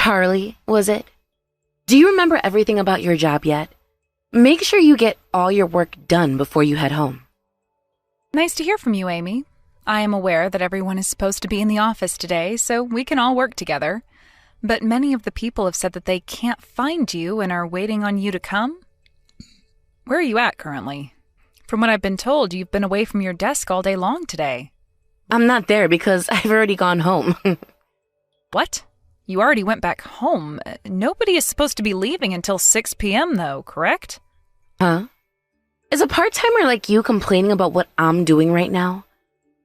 Charlie, was it? Do you remember everything about your job yet? Make sure you get all your work done before you head home. Nice to hear from you, Amy. I am aware that everyone is supposed to be in the office today, so we can all work together. But many of the people have said that they can't find you and are waiting on you to come. Where are you at currently? From what I've been told, you've been away from your desk all day long today. I'm not there because I've already gone home. What? You already went back home. Nobody is supposed to be leaving until 6 p.m. though, correct? Huh? Is a part-timer like you complaining about what I'm doing right now?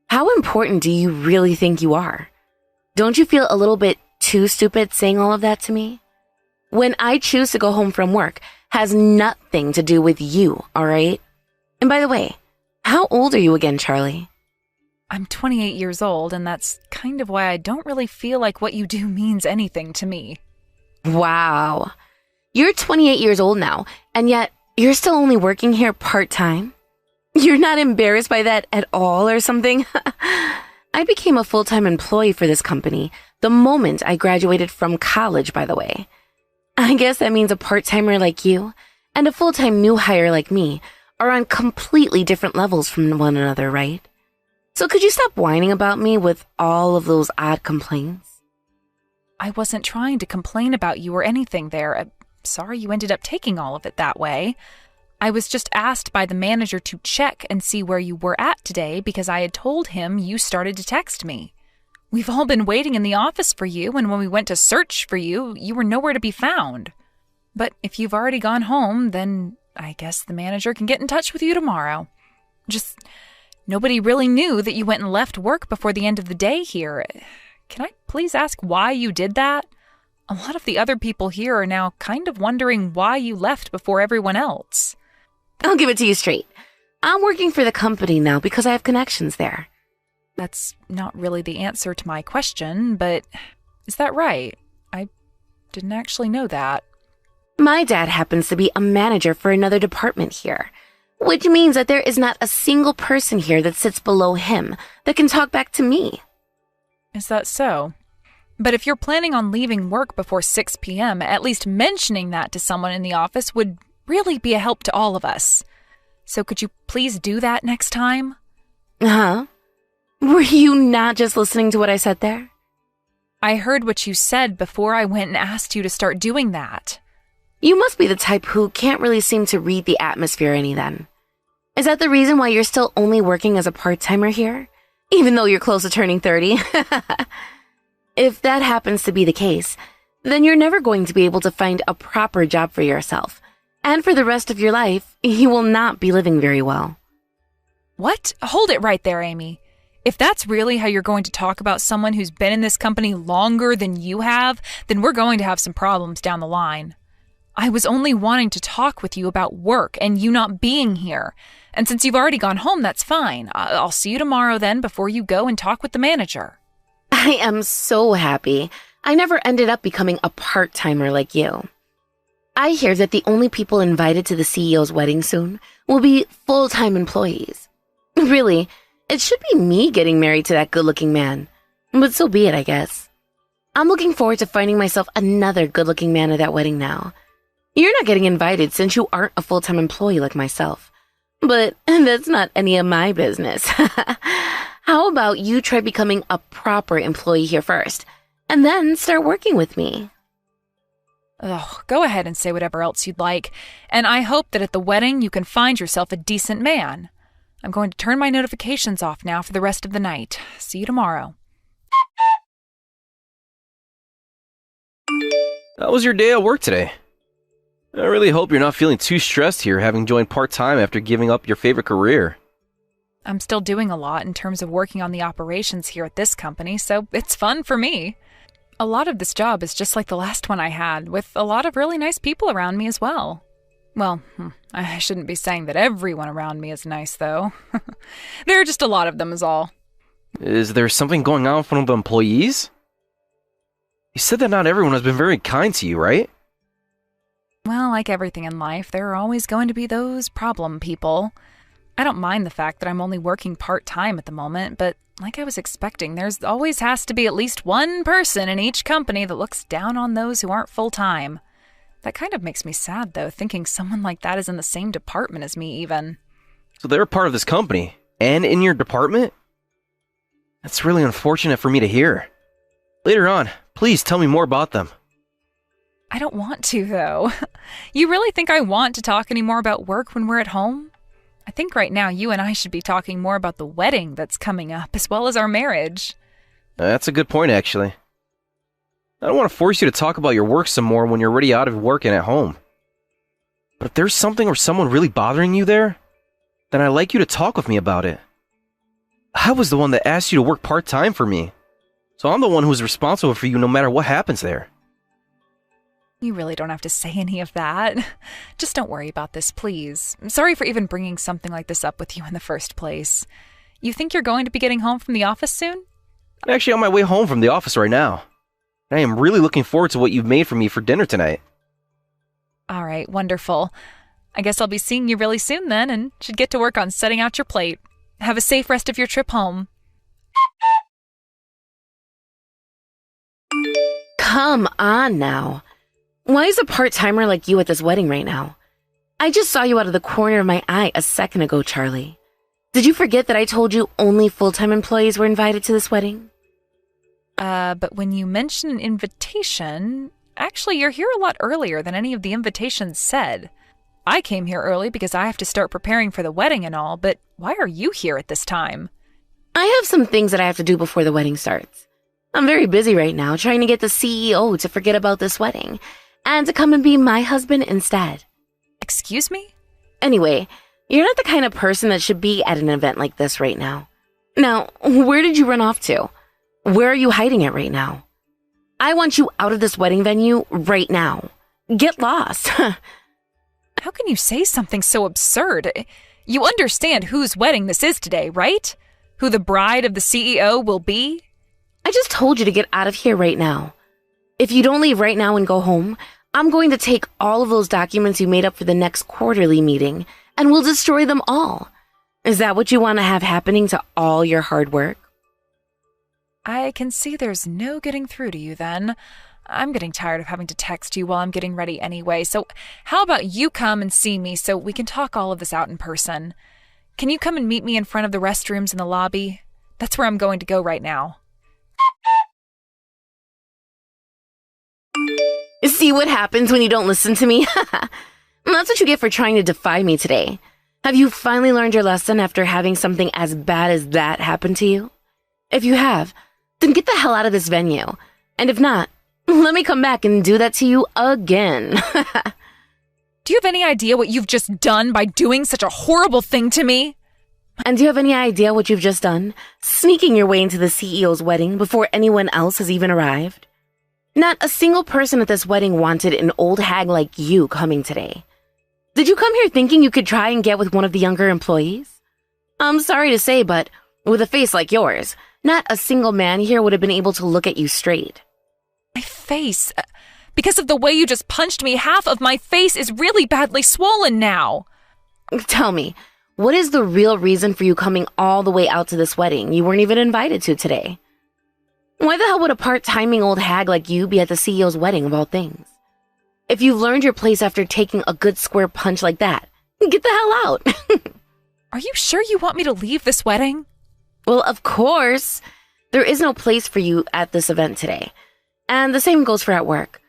How important do you really think you are? Don't you feel a little bit too stupid saying all of that to me? When I choose to go home from work has nothing to do with you, all right? And by the way, how old are you again, Charlie? I'm 28 years old, and that's kind of why I don't really feel like what you do means anything to me. Wow. You're 28 years old now, and yet you're still only working here part-time? You're not embarrassed by that at all or something? I became a full-time employee for this company the moment I graduated from college, by the way. I guess that means a part-timer like you and a full-time new hire like me are on completely different levels from one another, right? So could you stop whining about me with all of those odd complaints? I wasn't trying to complain about you or anything there. I'm sorry you ended up taking all of it that way. I was just asked by the manager to check and see where you were at today because I had told him you started to text me. We've all been waiting in the office for you, and when we went to search for you, you were nowhere to be found. But if you've already gone home, then I guess the manager can get in touch with you tomorrow. Just, nobody really knew that you went and left work before the end of the day here. Can I please ask why you did that? A lot of the other people here are now kind of wondering why you left before everyone else. I'll give it to you straight. I'm working for the company now because I have connections there. That's not really the answer to my question, but is that right? I didn't actually know that. My dad happens to be a manager for another department here, which means that there is not a single person here that sits below him that can talk back to me. Is that so? But if you're planning on leaving work before 6 p.m., at least mentioning that to someone in the office would really be a help to all of us. So could you please do that next time? Huh? Were you not just listening to what I said there? I heard what you said before I went and asked you to start doing that. You must be the type who can't really seem to read the atmosphere any then. Is that the reason why you're still only working as a part-timer here? Even though you're close to turning 30? If that happens to be the case, then you're never going to be able to find a proper job for yourself. And for the rest of your life, you will not be living very well. What? Hold it right there, Amy. If that's really how you're going to talk about someone who's been in this company longer than you have, then we're going to have some problems down the line. I was only wanting to talk with you about work and you not being here. And since you've already gone home, that's fine. I'll see you tomorrow then before you go and talk with the manager. I am so happy I never ended up becoming a part-timer like you. I hear that the only people invited to the CEO's wedding soon will be full-time employees. Really, it should be me getting married to that good-looking man. But so be it, I guess. I'm looking forward to finding myself another good-looking man at that wedding now. You're not getting invited since you aren't a full-time employee like myself. But that's not any of my business. How about you try becoming a proper employee here first, and then start working with me? Oh, go ahead and say whatever else you'd like, and I hope that at the wedding you can find yourself a decent man. I'm going to turn my notifications off now for the rest of the night. See you tomorrow. How was your day at work today? I really hope you're not feeling too stressed here having joined part-time after giving up your favorite career. I'm still doing a lot in terms of working on the operations here at this company, so it's fun for me. A lot of this job is just like the last one I had, with a lot of really nice people around me as well. Well, I shouldn't be saying that everyone around me is nice, though. There are just a lot of them is all. Is there something going on with one of the employees? You said that not everyone has been very kind to you, right? Well, like everything in life, there are always going to be those problem people. I don't mind the fact that I'm only working part-time at the moment, but Like I was expecting, there's always has to be at least one person in each company that looks down on those who aren't full-time. That kind of makes me sad, though, thinking someone like that is in the same department as me, even. So they're a part of this company, and in your department? That's really unfortunate for me to hear. Later on, please tell me more about them. I don't want to, though. You really think I want to talk any more about work when we're at home? I think right now you and I should be talking more about the wedding that's coming up, as well as our marriage. That's a good point, actually. I don't want to force you to talk about your work some more when you're already out of work and at home. But if there's something or someone really bothering you there, then I'd like you to talk with me about it. I was the one that asked you to work part-time for me, so I'm the one who's responsible for you no matter what happens there. You really don't have to say any of that. Just don't worry about this, please. I'm sorry for even bringing something like this up with you in the first place. You think you're going to be getting home from the office soon? I'm actually on my way home from the office right now. I am really looking forward to what you've made for me for dinner tonight. All right, wonderful. I guess I'll be seeing you really soon then, and should get to work on setting out your plate. Have a safe rest of your trip home. Come on now. Why is a part-timer like you at this wedding right now? I just saw you out of the corner of my eye a second ago, Charlie. Did you forget that I told you only full-time employees were invited to this wedding? But when you mention an invitation, actually you're here a lot earlier than any of the invitations said. I came here early because I have to start preparing for the wedding and all, but why are you here at this time? I have some things that I have to do before the wedding starts. I'm very busy right now trying to get the CEO to forget about this wedding and to come and be my husband instead. Excuse me? Anyway, you're not the kind of person that should be at an event like this right now. Now, where did you run off to? Where are you hiding at right now? I want you out of this wedding venue right now. Get lost. How can you say something so absurd? You understand whose wedding this is today, right? Who the bride of the CEO will be? I just told you to get out of here right now. If you don't leave right now and go home, I'm going to take all of those documents you made up for the next quarterly meeting and we'll destroy them all. Is that what you want to have happening to all your hard work? I can see there's no getting through to you then. I'm getting tired of having to text you while I'm getting ready anyway, so how about you come and see me so we can talk all of this out in person? Can you come and meet me in front of the restrooms in the lobby? That's where I'm going to go right now. See what happens when you don't listen to me? That's what you get for trying to defy me today. Have you finally learned your lesson after having something as bad as that happen to you? If you have, then get the hell out of this venue. And if not, let me come back and do that to you again. Do you have any idea what you've just done by doing such a horrible thing to me? And do you have any idea what you've just done? Sneaking your way into the CEO's wedding before anyone else has even arrived? Not a single person at this wedding wanted an old hag like you coming today. Did you come here thinking you could try and get with one of the younger employees? I'm sorry to say, but with a face like yours, not a single man here would have been able to look at you straight. My face? Because of the way you just punched me, half of my face is really badly swollen now. Tell me, what is the real reason for you coming all the way out to this wedding you weren't even invited to today? Why the hell would a part-timing old hag like you be at the CEO's wedding of all things? If you've learned your place after taking a good square punch like that, get the hell out. Are you sure you want me to leave this wedding? Well, of course. There is no place for you at this event today. And the same goes for at work.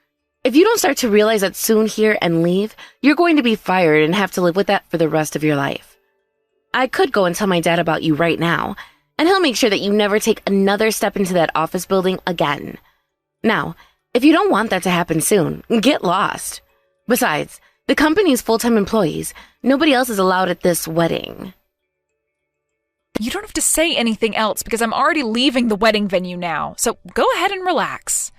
If you don't start to realize that soon here and leave, you're going to be fired and have to live with that for the rest of your life. I could go and tell my dad about you right now, and he'll make sure that you never take another step into that office building again. Now, if you don't want that to happen soon, get lost. Besides, the company's full-time employees. Nobody else is allowed at this wedding. You don't have to say anything else because I'm already leaving the wedding venue now, so go ahead and relax.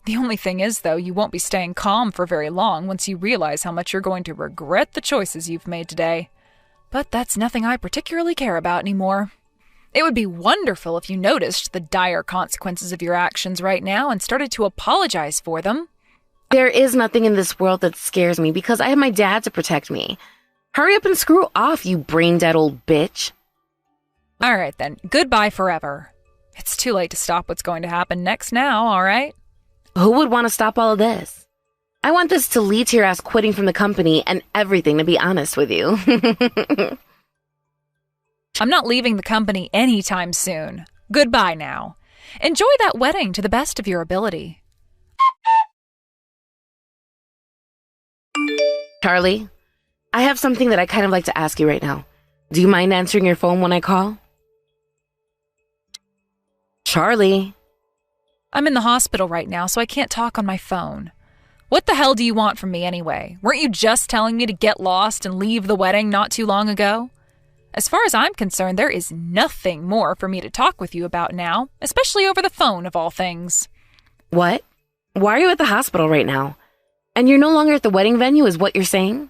The only thing is, though, you won't be staying calm for very long once you realize how much you're going to regret the choices you've made today. But that's nothing I particularly care about anymore. It would be wonderful if you noticed the dire consequences of your actions right now and started to apologize for them. There is nothing in this world that scares me because I have my dad to protect me. Hurry up and screw off, you brain-dead old bitch. All right, then. Goodbye forever. It's too late to stop what's going to happen next now, all right? Who would want to stop all of this? I want this to lead to your ass quitting from the company and everything, to be honest with you. I'm not leaving the company anytime soon. Goodbye now. Enjoy that wedding to the best of your ability. Charlie, I have something that I kind of like to ask you right now. Do you mind answering your phone when I call? Charlie. I'm in the hospital right now, so I can't talk on my phone. What the hell do you want from me anyway? Weren't you just telling me to get lost and leave the wedding not too long ago? As far as I'm concerned, there is nothing more for me to talk with you about now, especially over the phone of all things. What? Why are you at the hospital right now? And you're no longer at the wedding venue, is what you're saying?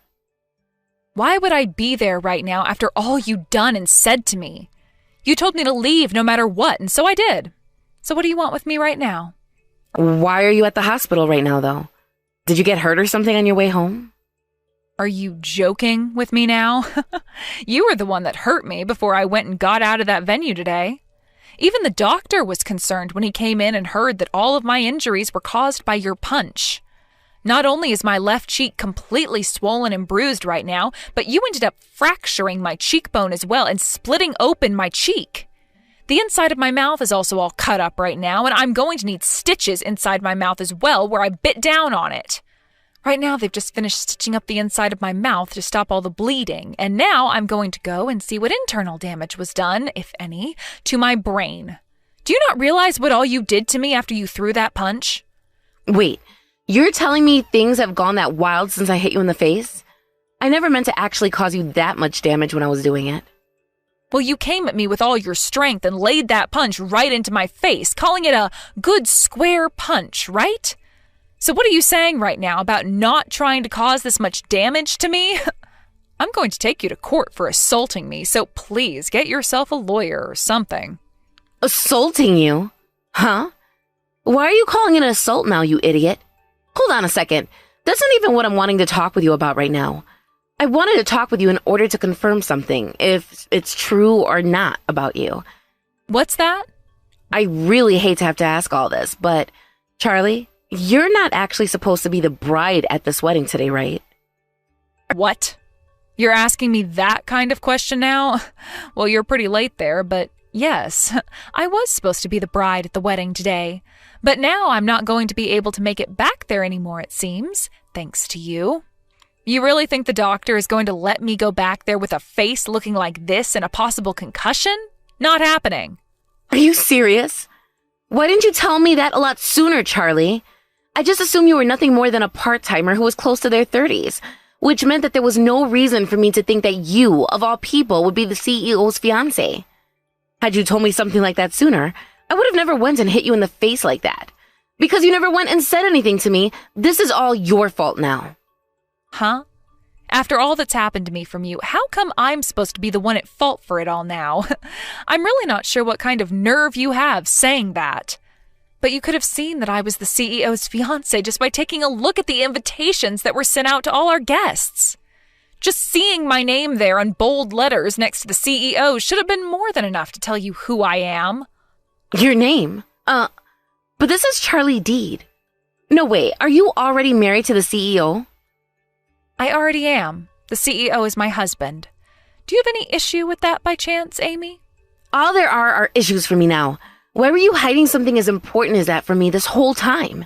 Why would I be there right now after all you'd done and said to me? You told me to leave no matter what, and so I did. So what do you want with me right now? Why are you at the hospital right now, though? Did you get hurt or something on your way home? Are you joking with me now? You were the one that hurt me before I went and got out of that venue today. Even the doctor was concerned when he came in and heard that all of my injuries were caused by your punch. Not only is my left cheek completely swollen and bruised right now, but you ended up fracturing my cheekbone as well and splitting open my cheek. The inside of my mouth is also all cut up right now, and I'm going to need stitches inside my mouth as well where I bit down on it. Right now, they've just finished stitching up the inside of my mouth to stop all the bleeding, and now I'm going to go and see what internal damage was done, if any, to my brain. Do you not realize what all you did to me after you threw that punch? Wait, you're telling me things have gone that wild since I hit you in the face? I never meant to actually cause you that much damage when I was doing it. Well, you came at me with all your strength and laid that punch right into my face, calling it a good square punch, right? So what are you saying right now about not trying to cause this much damage to me? I'm going to take you to court for assaulting me, so please get yourself a lawyer or something. Assaulting you? Huh? Why are you calling it an assault now, you idiot? Hold on a second. That's not even what I'm wanting to talk with you about right now. I wanted to talk with you in order to confirm something, if it's true or not about you. What's that? I really hate to have to ask all this, but Charlie, you're not actually supposed to be the bride at this wedding today, right? What? You're asking me that kind of question now? Well, you're pretty late there, but yes, I was supposed to be the bride at the wedding today. But now I'm not going to be able to make it back there anymore, it seems, thanks to you. You really think the doctor is going to let me go back there with a face looking like this and a possible concussion? Not happening. Are you serious? Why didn't you tell me that a lot sooner, Charlie? I just assumed you were nothing more than a part-timer who was close to their 30s, which meant that there was no reason for me to think that you, of all people, would be the CEO's fiancé. Had you told me something like that sooner, I would have never went and hit you in the face like that. Because you never went and said anything to me, this is all your fault now. Huh? After all that's happened to me from you, how come I'm supposed to be the one at fault for it all now? I'm really not sure what kind of nerve you have saying that. But you could have seen that I was the CEO's fiancé just by taking a look at the invitations that were sent out to all our guests. Just seeing my name there in bold letters next to the CEO should have been more than enough to tell you who I am. Your name? But this is Charlie Deed. No, wait, are you already married to the CEO? I already am. The CEO is my husband. Do you have any issue with that by chance, Amy? All there are issues for me now. Why were you hiding something as important as that from me this whole time?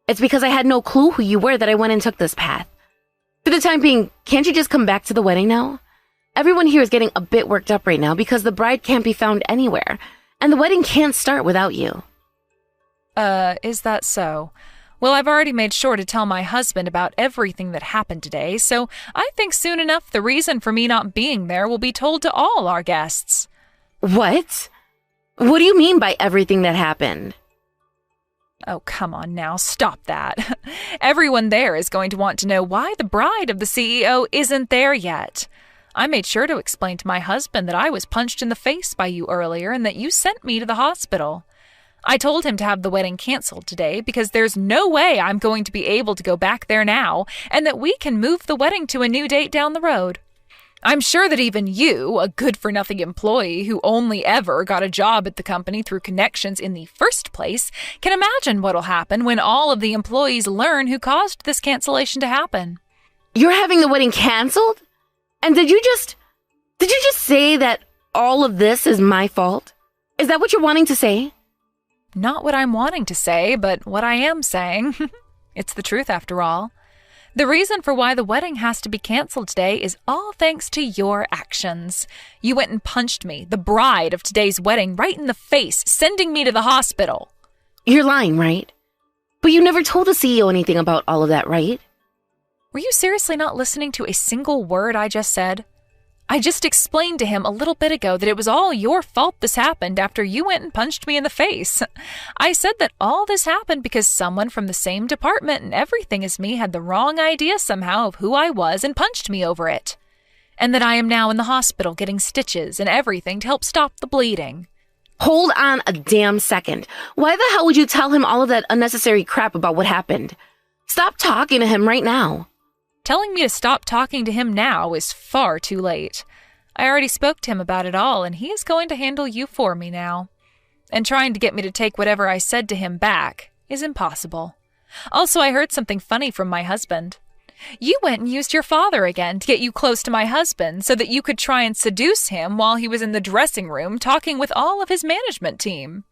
It's because I had no clue who you were that I went and took this path. For the time being, can't you just come back to the wedding now? Everyone here is getting a bit worked up right now because the bride can't be found anywhere, and the wedding can't start without you. Is that so? Well, I've already made sure to tell my husband about everything that happened today, so I think soon enough the reason for me not being there will be told to all our guests. What? What do you mean by everything that happened? Oh, come on now, stop that. Everyone there is going to want to know why the bride of the CEO isn't there yet. I made sure to explain to my husband that I was punched in the face by you earlier and that you sent me to the hospital. I told him to have the wedding canceled today because there's no way I'm going to be able to go back there now and that we can move the wedding to a new date down the road. I'm sure that even you, a good-for-nothing employee who only ever got a job at the company through connections in the first place, can imagine what'll happen when all of the employees learn who caused this cancellation to happen. You're having the wedding canceled? And did you just say that all of this is my fault? Is that what you're wanting to say? Not what I'm wanting to say, but what I am saying. It's the truth after all. The reason for why the wedding has to be canceled today is all thanks to your actions. You went and punched me, the bride of today's wedding, right in the face, sending me to the hospital. You're lying, right? But you never told the CEO anything about all of that, right? Were you seriously not listening to a single word I just said? I just explained to him a little bit ago that it was all your fault this happened after you went and punched me in the face. I said that all this happened because someone from the same department and everything as me had the wrong idea somehow of who I was and punched me over it. And that I am now in the hospital getting stitches and everything to help stop the bleeding. Hold on a damn second. Why the hell would you tell him all of that unnecessary crap about what happened? Stop talking to him right now. Telling me to stop talking to him now is far too late. I already spoke to him about it all, and he is going to handle you for me now. And trying to get me to take whatever I said to him back is impossible. Also, I heard something funny from my husband. You went and used your father again to get you close to my husband so that you could try and seduce him while he was in the dressing room talking with all of his management team.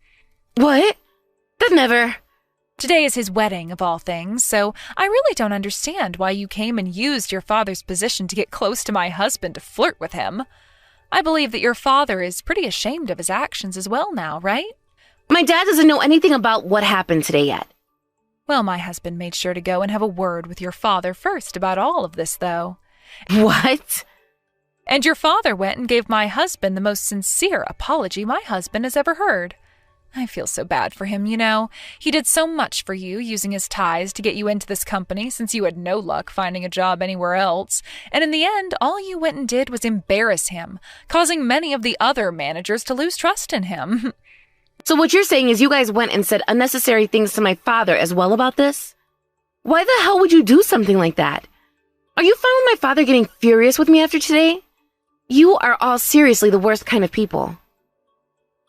What? That never... Today is his wedding, of all things, so I really don't understand why you came and used your father's position to get close to my husband to flirt with him. I believe that your father is pretty ashamed of his actions as well now, right? My dad doesn't know anything about what happened today yet. Well, my husband made sure to go and have a word with your father first about all of this, though. What? And your father went and gave my husband the most sincere apology my husband has ever heard. I feel so bad for him, you know. He did so much for you, using his ties to get you into this company since you had no luck finding a job anywhere else. And in the end, all you went and did was embarrass him, causing many of the other managers to lose trust in him. So what you're saying is you guys went and said unnecessary things to my father as well about this? Why the hell would you do something like that? Are you fine with my father getting furious with me after today? You are all seriously the worst kind of people.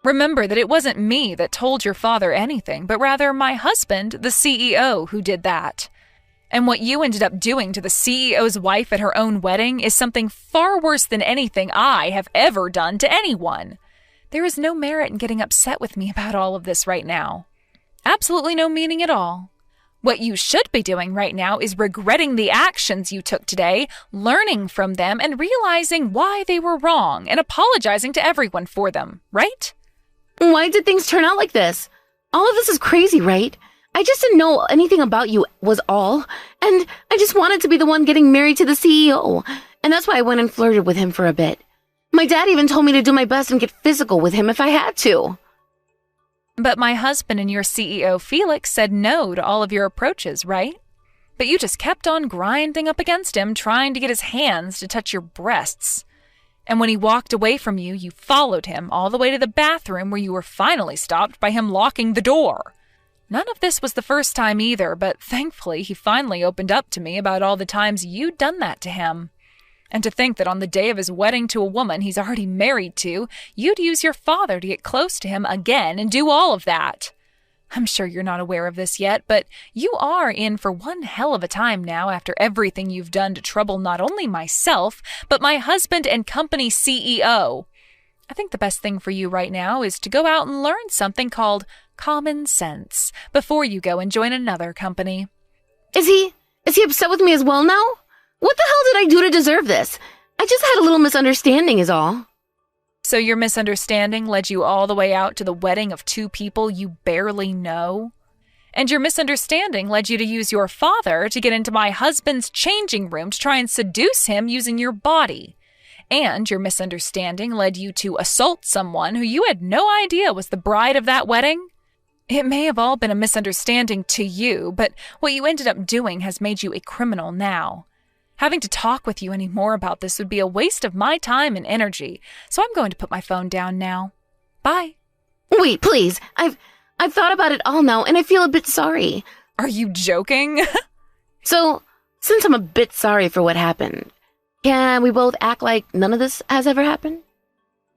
Remember that it wasn't me that told your father anything, but rather my husband, the CEO, who did that. And what you ended up doing to the CEO's wife at her own wedding is something far worse than anything I have ever done to anyone. There is no merit in getting upset with me about all of this right now. Absolutely no meaning at all. What you should be doing right now is regretting the actions you took today, learning from them, and realizing why they were wrong, and apologizing to everyone for them, right? Why did things turn out like this? All of this is crazy, right? I just didn't know anything about you was all. And I just wanted to be the one getting married to the CEO. And that's why I went and flirted with him for a bit. My dad even told me to do my best and get physical with him if I had to. But my husband and your CEO, Felix, said no to all of your approaches, right? But you just kept on grinding up against him, trying to get his hands to touch your breasts. And when he walked away from you, you followed him all the way to the bathroom where you were finally stopped by him locking the door. None of this was the first time either, but thankfully he finally opened up to me about all the times you'd done that to him. And to think that on the day of his wedding to a woman he's already married to, you'd use your father to get close to him again and do all of that. I'm sure you're not aware of this yet, but you are in for one hell of a time now after everything you've done to trouble not only myself, but my husband and company CEO. I think the best thing for you right now is to go out and learn something called common sense before you go and join another company. Is he upset with me as well now? What the hell did I do to deserve this? I just had a little misunderstanding is all. So your misunderstanding led you all the way out to the wedding of two people you barely know? And your misunderstanding led you to use your father to get into my husband's changing room to try and seduce him using your body. And your misunderstanding led you to assault someone who you had no idea was the bride of that wedding? It may have all been a misunderstanding to you, but what you ended up doing has made you a criminal now. Having to talk with you anymore about this would be a waste of my time and energy, so I'm going to put my phone down now. Bye. Wait, please. I've thought about it all now, and I feel a bit sorry. Are you joking? So, since I'm a bit sorry for what happened, Can we both act like none of this has ever happened?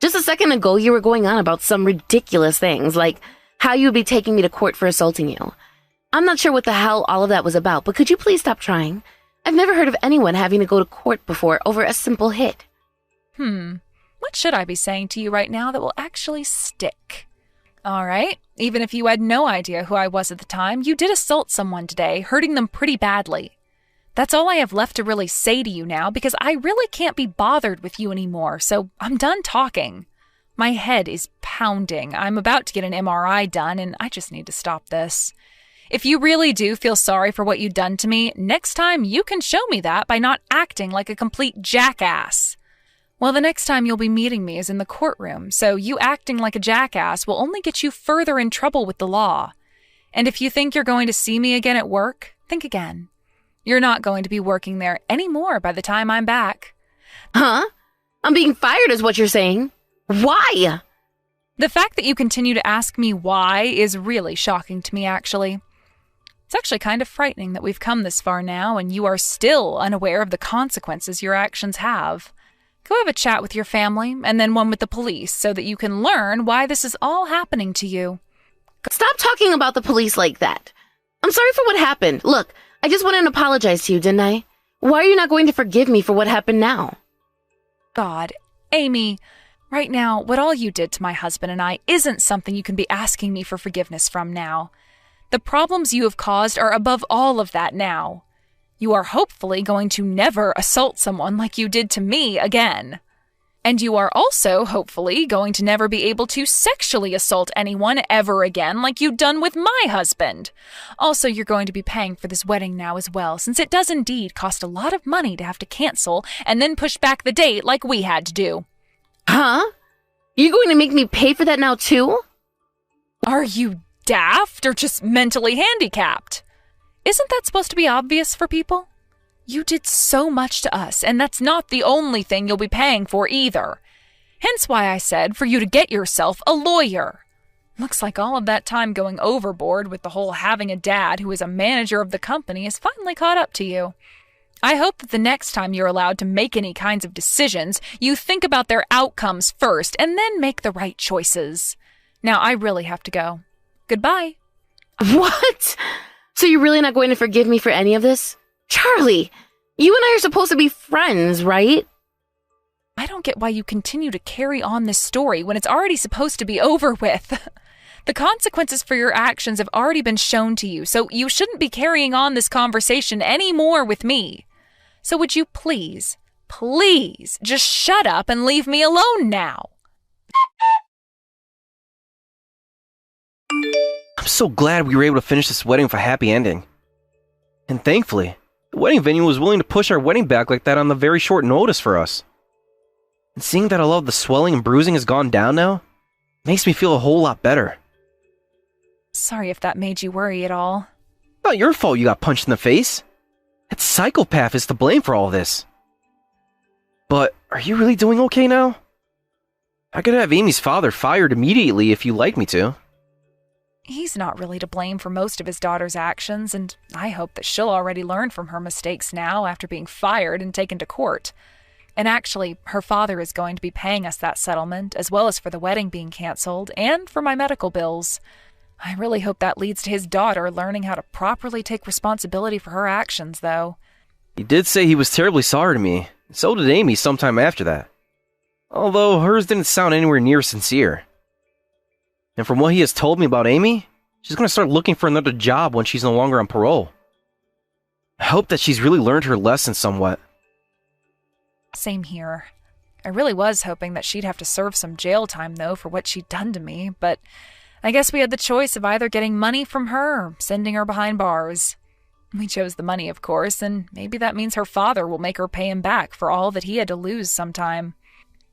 Just a second ago, you were going on about some ridiculous things, like how you'd be taking me to court for assaulting you. I'm not sure what the hell all of that was about, but could you please stop trying? I've never heard of anyone having to go to court before over a simple hit. What should I be saying to you right now that will actually stick? All right, even if you had no idea who I was at the time, you did assault someone today, hurting them pretty badly. That's all I have left to really say to you now, because I really can't be bothered with you anymore, so I'm done talking. My head is pounding. I'm about to get an MRI done, and I just need to stop this. If you really do feel sorry for what you've done to me, next time you can show me that by not acting like a complete jackass. Well, the next time you'll be meeting me is in the courtroom, so you acting like a jackass will only get you further in trouble with the law. And if you think you're going to see me again at work, think again. You're not going to be working there anymore by the time I'm back. Huh? I'm being fired is what you're saying. Why? The fact that you continue to ask me why is really shocking to me, actually. It's actually kind of frightening that we've come this far now and you are still unaware of the consequences your actions have. Go have a chat with your family and then one with the police so that you can learn why this is all happening to you. Stop talking about the police like that. I'm sorry for what happened. Look, I just wanted to apologize to you, didn't I? Why are you not going to forgive me for what happened now? God, Amy, right now, what all you did to my husband and I isn't something you can be asking me for forgiveness from now. The problems you have caused are above all of that now. You are hopefully going to never assault someone like you did to me again. And you are also, hopefully, going to never be able to sexually assault anyone ever again like you've done with my husband. Also, you're going to be paying for this wedding now as well, since it does indeed cost a lot of money to have to cancel and then push back the date like we had to do. Huh? You're going to make me pay for that now too? Are you daft or just mentally handicapped? Isn't that supposed to be obvious for people? You did so much to us, and that's not the only thing you'll be paying for either. Hence why I said for you to get yourself a lawyer. Looks like all of that time going overboard with the whole having a dad who is a manager of the company has finally caught up to you. I hope that the next time you're allowed to make any kinds of decisions, you think about their outcomes first and then make the right choices. Now I really have to go. Goodbye. What? So you're really not going to forgive me for any of this? Charlie, you and I are supposed to be friends, right? I don't get why you continue to carry on this story when it's already supposed to be over with. The consequences for your actions have already been shown to you, so you shouldn't be carrying on this conversation anymore with me. So would you please just shut up and leave me alone now? I'm so glad we were able to finish this wedding with a happy ending. And thankfully, the wedding venue was willing to push our wedding back like that on the very short notice for us. And seeing that a lot of the swelling and bruising has gone down now, makes me feel a whole lot better. Sorry if that made you worry at all. Not your fault you got punched in the face. That psychopath is to blame for all this. But are you really doing okay now? I could have Amy's father fired immediately if you'd like me to. He's not really to blame for most of his daughter's actions, and I hope that she'll already learn from her mistakes now after being fired and taken to court. And actually, her father is going to be paying us that settlement, as well as for the wedding being canceled, and for my medical bills. I really hope that leads to his daughter learning how to properly take responsibility for her actions, though. He did say he was terribly sorry to me. So did Amy sometime after that. Although hers didn't sound anywhere near sincere. And from what he has told me about Amy, she's going to start looking for another job when she's no longer on parole. I hope that she's really learned her lesson somewhat. Same here. I really was hoping that she'd have to serve some jail time, though, for what she'd done to me, but I guess we had the choice of either getting money from her or sending her behind bars. We chose the money, of course, and maybe that means her father will make her pay him back for all that he had to lose sometime.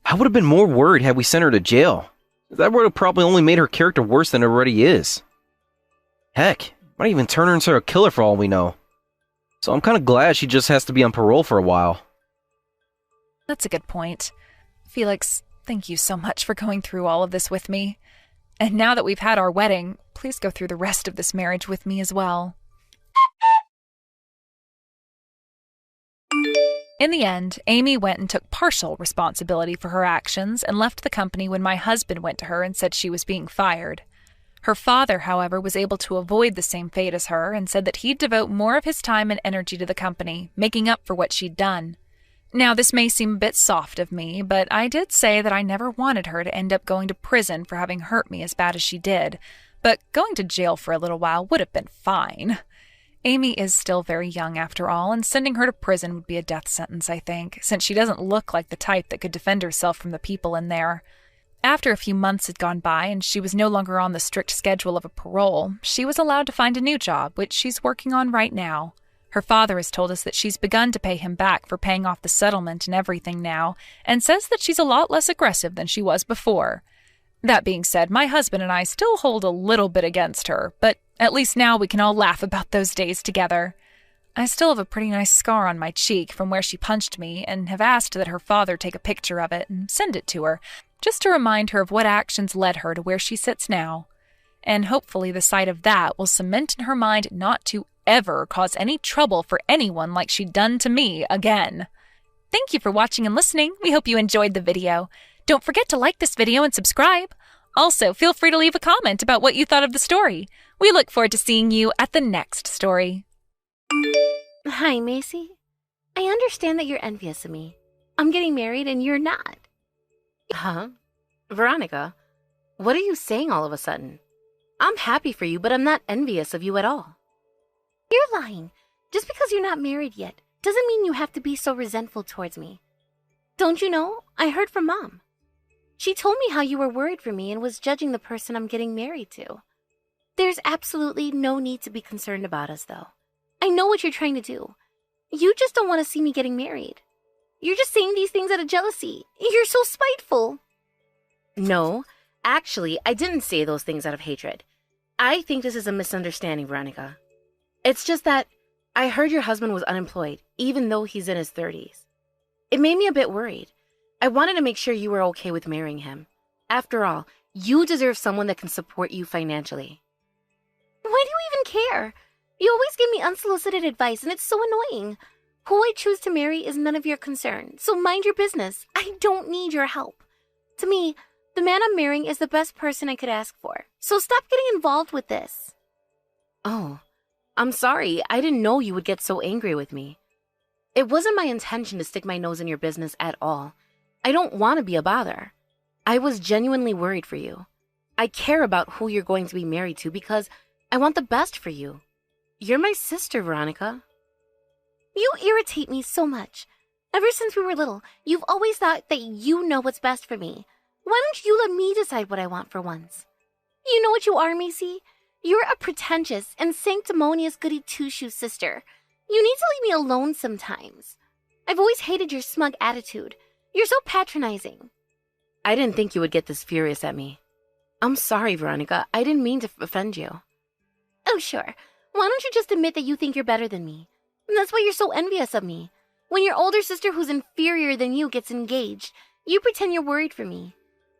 I would have been more worried had we sent her to jail. That would have probably only made her character worse than it already is. Heck, might even turn her into a killer for all we know. So I'm kind of glad she just has to be on parole for a while. That's a good point. Felix, thank you so much for going through all of this with me. And now that we've had our wedding, please go through the rest of this marriage with me as well. In the end, Amy went and took partial responsibility for her actions and left the company when my husband went to her and said she was being fired. Her father, however, was able to avoid the same fate as her and said that he'd devote more of his time and energy to the company, making up for what she'd done. Now, this may seem a bit soft of me, but I did say that I never wanted her to end up going to prison for having hurt me as bad as she did, but going to jail for a little while would have been fine. Amy is still very young after all, and sending her to prison would be a death sentence, I think, since she doesn't look like the type that could defend herself from the people in there. After a few months had gone by and she was no longer on the strict schedule of a parole, she was allowed to find a new job, which she's working on right now. Her father has told us that she's begun to pay him back for paying off the settlement and everything now, and says that she's a lot less aggressive than she was before. That being said, my husband and I still hold a little bit against her, but at least now we can all laugh about those days together. I still have a pretty nice scar on my cheek from where she punched me and have asked that her father take a picture of it and send it to her, just to remind her of what actions led her to where she sits now. And hopefully the sight of that will cement in her mind not to ever cause any trouble for anyone like she'd done to me again. Thank you for watching and listening. We hope you enjoyed the video. Don't forget to like this video and subscribe. Also, feel free to leave a comment about what you thought of the story. We look forward to seeing you at the next story. Hi, Macy. I understand that you're envious of me. I'm getting married and you're not. Huh? Veronica, what are you saying all of a sudden? I'm happy for you, but I'm not envious of you at all. You're lying. Just because you're not married yet doesn't mean you have to be so resentful towards me. Don't you know? I heard from Mom. She told me how you were worried for me and was judging the person I'm getting married to. There's absolutely no need to be concerned about us, though. I know what you're trying to do. You just don't want to see me getting married. You're just saying these things out of jealousy. You're so spiteful. No, actually, I didn't say those things out of hatred. I think this is a misunderstanding, Veronica. It's just that I heard your husband was unemployed, even though he's in his 30s. It made me a bit worried. I wanted to make sure you were okay with marrying him. After all, you deserve someone that can support you financially. Why do you even care? You always give me unsolicited advice, and it's so annoying. Who I choose to marry is none of your concern, so mind your business. I don't need your help. To me, the man I'm marrying is the best person I could ask for, so stop getting involved with this. Oh, I'm sorry. I didn't know you would get so angry with me. It wasn't my intention to stick my nose in your business at all. I don't want to be a bother. I was genuinely worried for you. I care about who you're going to be married to because I want the best for you. You're my sister, Veronica. You irritate me so much. Ever since we were little, you've always thought that you know what's best for me. Why don't you let me decide what I want for once? You know what you are, Macy? You're a pretentious and sanctimonious goody two-shoes sister. You need to leave me alone sometimes. I've always hated your smug attitude. You're so patronizing. I didn't think you would get this furious at me. I'm sorry, Veronica. I didn't mean to offend you. Oh, sure. Why don't you just admit that you think you're better than me? And that's why you're so envious of me. When your older sister who's inferior than you gets engaged, you pretend you're worried for me.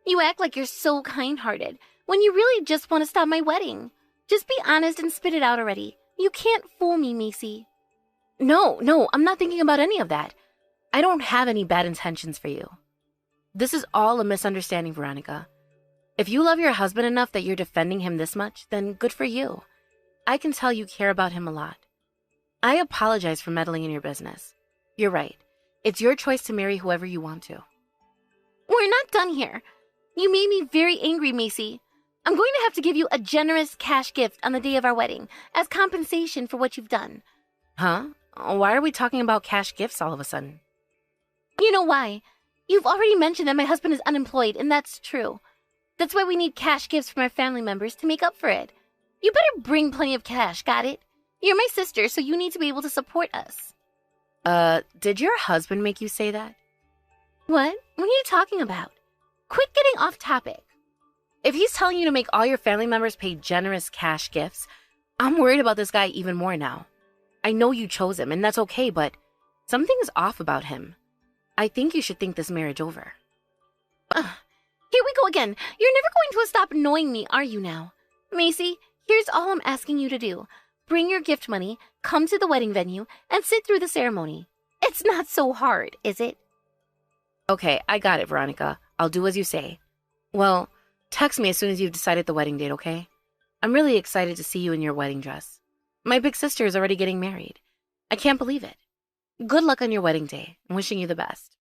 You act like you're so kind-hearted when you really just want to stop my wedding. Just be honest and spit it out already. You can't fool me, Macy. No, I'm not thinking about any of that. I don't have any bad intentions for you. This is all a misunderstanding, Veronica. If you love your husband enough that you're defending him this much, then good for you. I can tell you care about him a lot. I apologize for meddling in your business. You're right. It's your choice to marry whoever you want to. We're not done here. You made me very angry, Macy. I'm going to have to give you a generous cash gift on the day of our wedding as compensation for what you've done. Huh? Why are we talking about cash gifts all of a sudden? You know why. You've already mentioned that my husband is unemployed, and that's true. That's why we need cash gifts from our family members to make up for it. You better bring plenty of cash, got it? You're my sister, so you need to be able to support us. Did your husband make you say that? What? What are you talking about? Quit getting off topic. If he's telling you to make all your family members pay generous cash gifts, I'm worried about this guy even more now. I know you chose him, and that's okay, but something is off about him. I think you should think this marriage over. Here we go again. You're never going to stop annoying me, are you now? Macy, here's all I'm asking you to do. Bring your gift money, come to the wedding venue, and sit through the ceremony. It's not so hard, is it? Okay, I got it, Veronica. I'll do as you say. Well, text me as soon as you've decided the wedding date, okay? I'm really excited to see you in your wedding dress. My big sister is already getting married. I can't believe it. Good luck on your wedding day. I'm wishing you the best.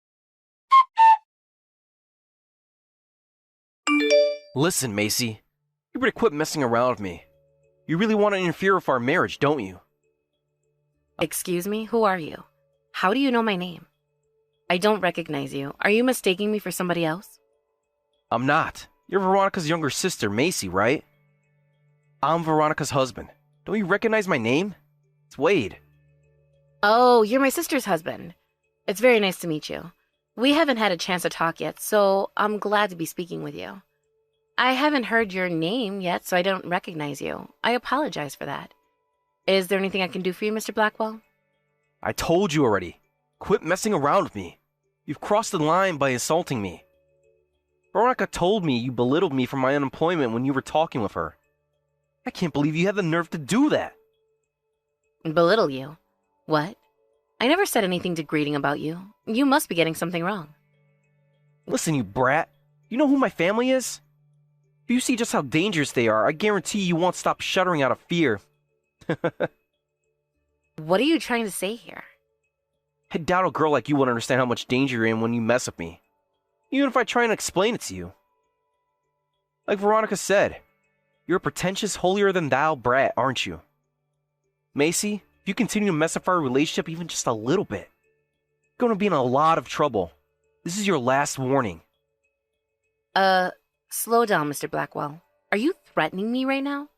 Listen, Macy. You better quit messing around with me. You really want to interfere with our marriage, don't you? Excuse me? Who are you? How do you know my name? I don't recognize you. Are you mistaking me for somebody else? I'm not. You're Veronica's younger sister, Macy, right? I'm Veronica's husband. Don't you recognize my name? It's Wade. Oh, you're my sister's husband. It's very nice to meet you. We haven't had a chance to talk yet, so I'm glad to be speaking with you. I haven't heard your name yet, so I don't recognize you. I apologize for that. Is there anything I can do for you, Mr. Blackwell? I told you already. Quit messing around with me. You've crossed the line by insulting me. Veronica told me you belittled me for my unemployment when you were talking with her. I can't believe you had the nerve to do that. Belittle you? What? I never said anything degrading about you. You must be getting something wrong. Listen, you brat. You know who my family is? If you see just how dangerous they are, I guarantee you won't stop shuddering out of fear. What are you trying to say here? I doubt a girl like you would understand how much danger you're in when you mess with me. Even if I try and explain it to you. Like Veronica said, you're a pretentious, holier-than-thou brat, aren't you? Macy, if you continue to mess up our relationship even just a little bit, you're going to be in a lot of trouble. This is your last warning. Slow down, Mr. Blackwell. Are you threatening me right now?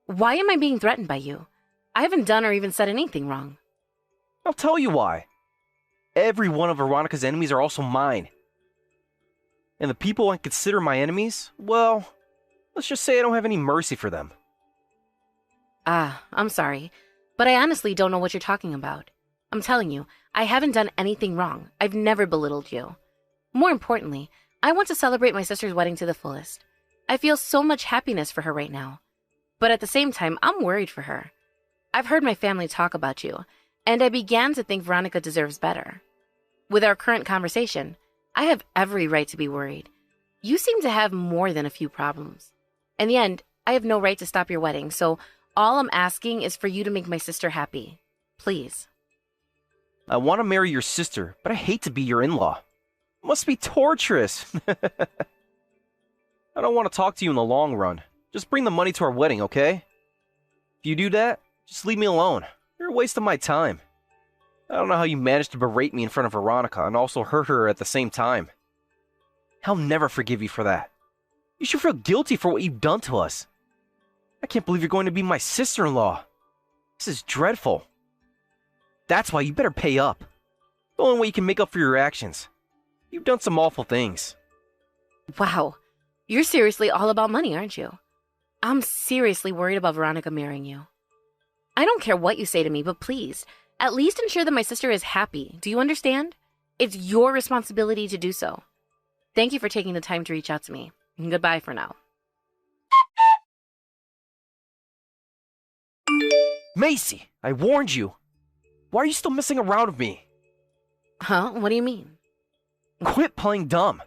Why am I being threatened by you? I haven't done or even said anything wrong. I'll tell you why. Every one of Veronica's enemies are also mine. And the people I consider my enemies, well, let's just say I don't have any mercy for them. I'm sorry, but I honestly don't know what you're talking about. I'm telling you, I haven't done anything wrong. I've never belittled you. More importantly, I want to celebrate my sister's wedding to the fullest. I feel so much happiness for her right now. But at the same time, I'm worried for her. I've heard my family talk about you, and I began to think Veronica deserves better. With our current conversation, I have every right to be worried. You seem to have more than a few problems. In the end, I have no right to stop your wedding, so all I'm asking is for you to make my sister happy. Please. I want to marry your sister, but I hate to be your in-law. It must be torturous. I don't want to talk to you in the long run. Just bring the money to our wedding, okay? If you do that, just leave me alone. You're a waste of my time. I don't know how you managed to berate me in front of Veronica and also hurt her at the same time. I'll never forgive you for that. You should feel guilty for what you've done to us. I can't believe you're going to be my sister-in-law. This is dreadful. That's why you better pay up. The only way you can make up for your actions. You've done some awful things. Wow, you're seriously all about money, aren't you? I'm seriously worried about Veronica marrying you. I don't care what you say to me, but please, at least ensure that my sister is happy. Do you understand? It's your responsibility to do so. Thank you for taking the time to reach out to me. Goodbye for now. Macy, I warned you. Why are you still messing around with me? Huh? What do you mean? Quit playing dumb.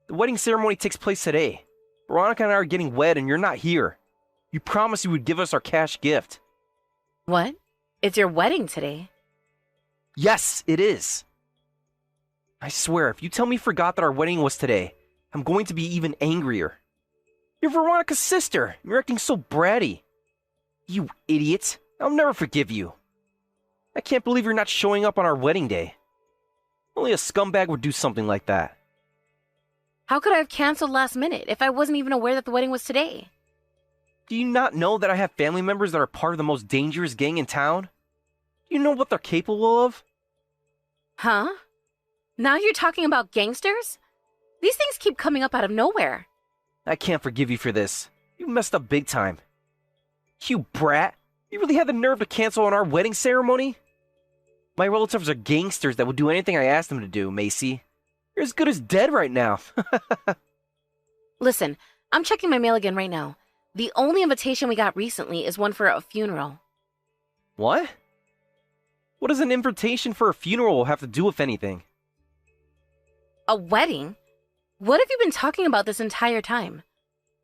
The wedding ceremony takes place today. Veronica and I are getting wed and you're not here. You promised you would give us our cash gift. What? It's your wedding today. Yes, it is. I swear, if you tell me you forgot that our wedding was today, I'm going to be even angrier. You're Veronica's sister. You're acting so bratty. You idiot. I'll never forgive you. I can't believe you're not showing up on our wedding day. Only a scumbag would do something like that. How could I have canceled last minute if I wasn't even aware that the wedding was today? Do you not know that I have family members that are part of the most dangerous gang in town? Do you know what they're capable of? Huh? Now you're talking about gangsters? These things keep coming up out of nowhere. I can't forgive you for this. You messed up big time. You brat! You really had the nerve to cancel on our wedding ceremony? My relatives are gangsters that would do anything I asked them to do, Macy. You're as good as dead right now. Listen, I'm checking my mail again right now. The only invitation we got recently is one for a funeral. What? What does an invitation for a funeral have to do with anything? A wedding? What have you been talking about this entire time?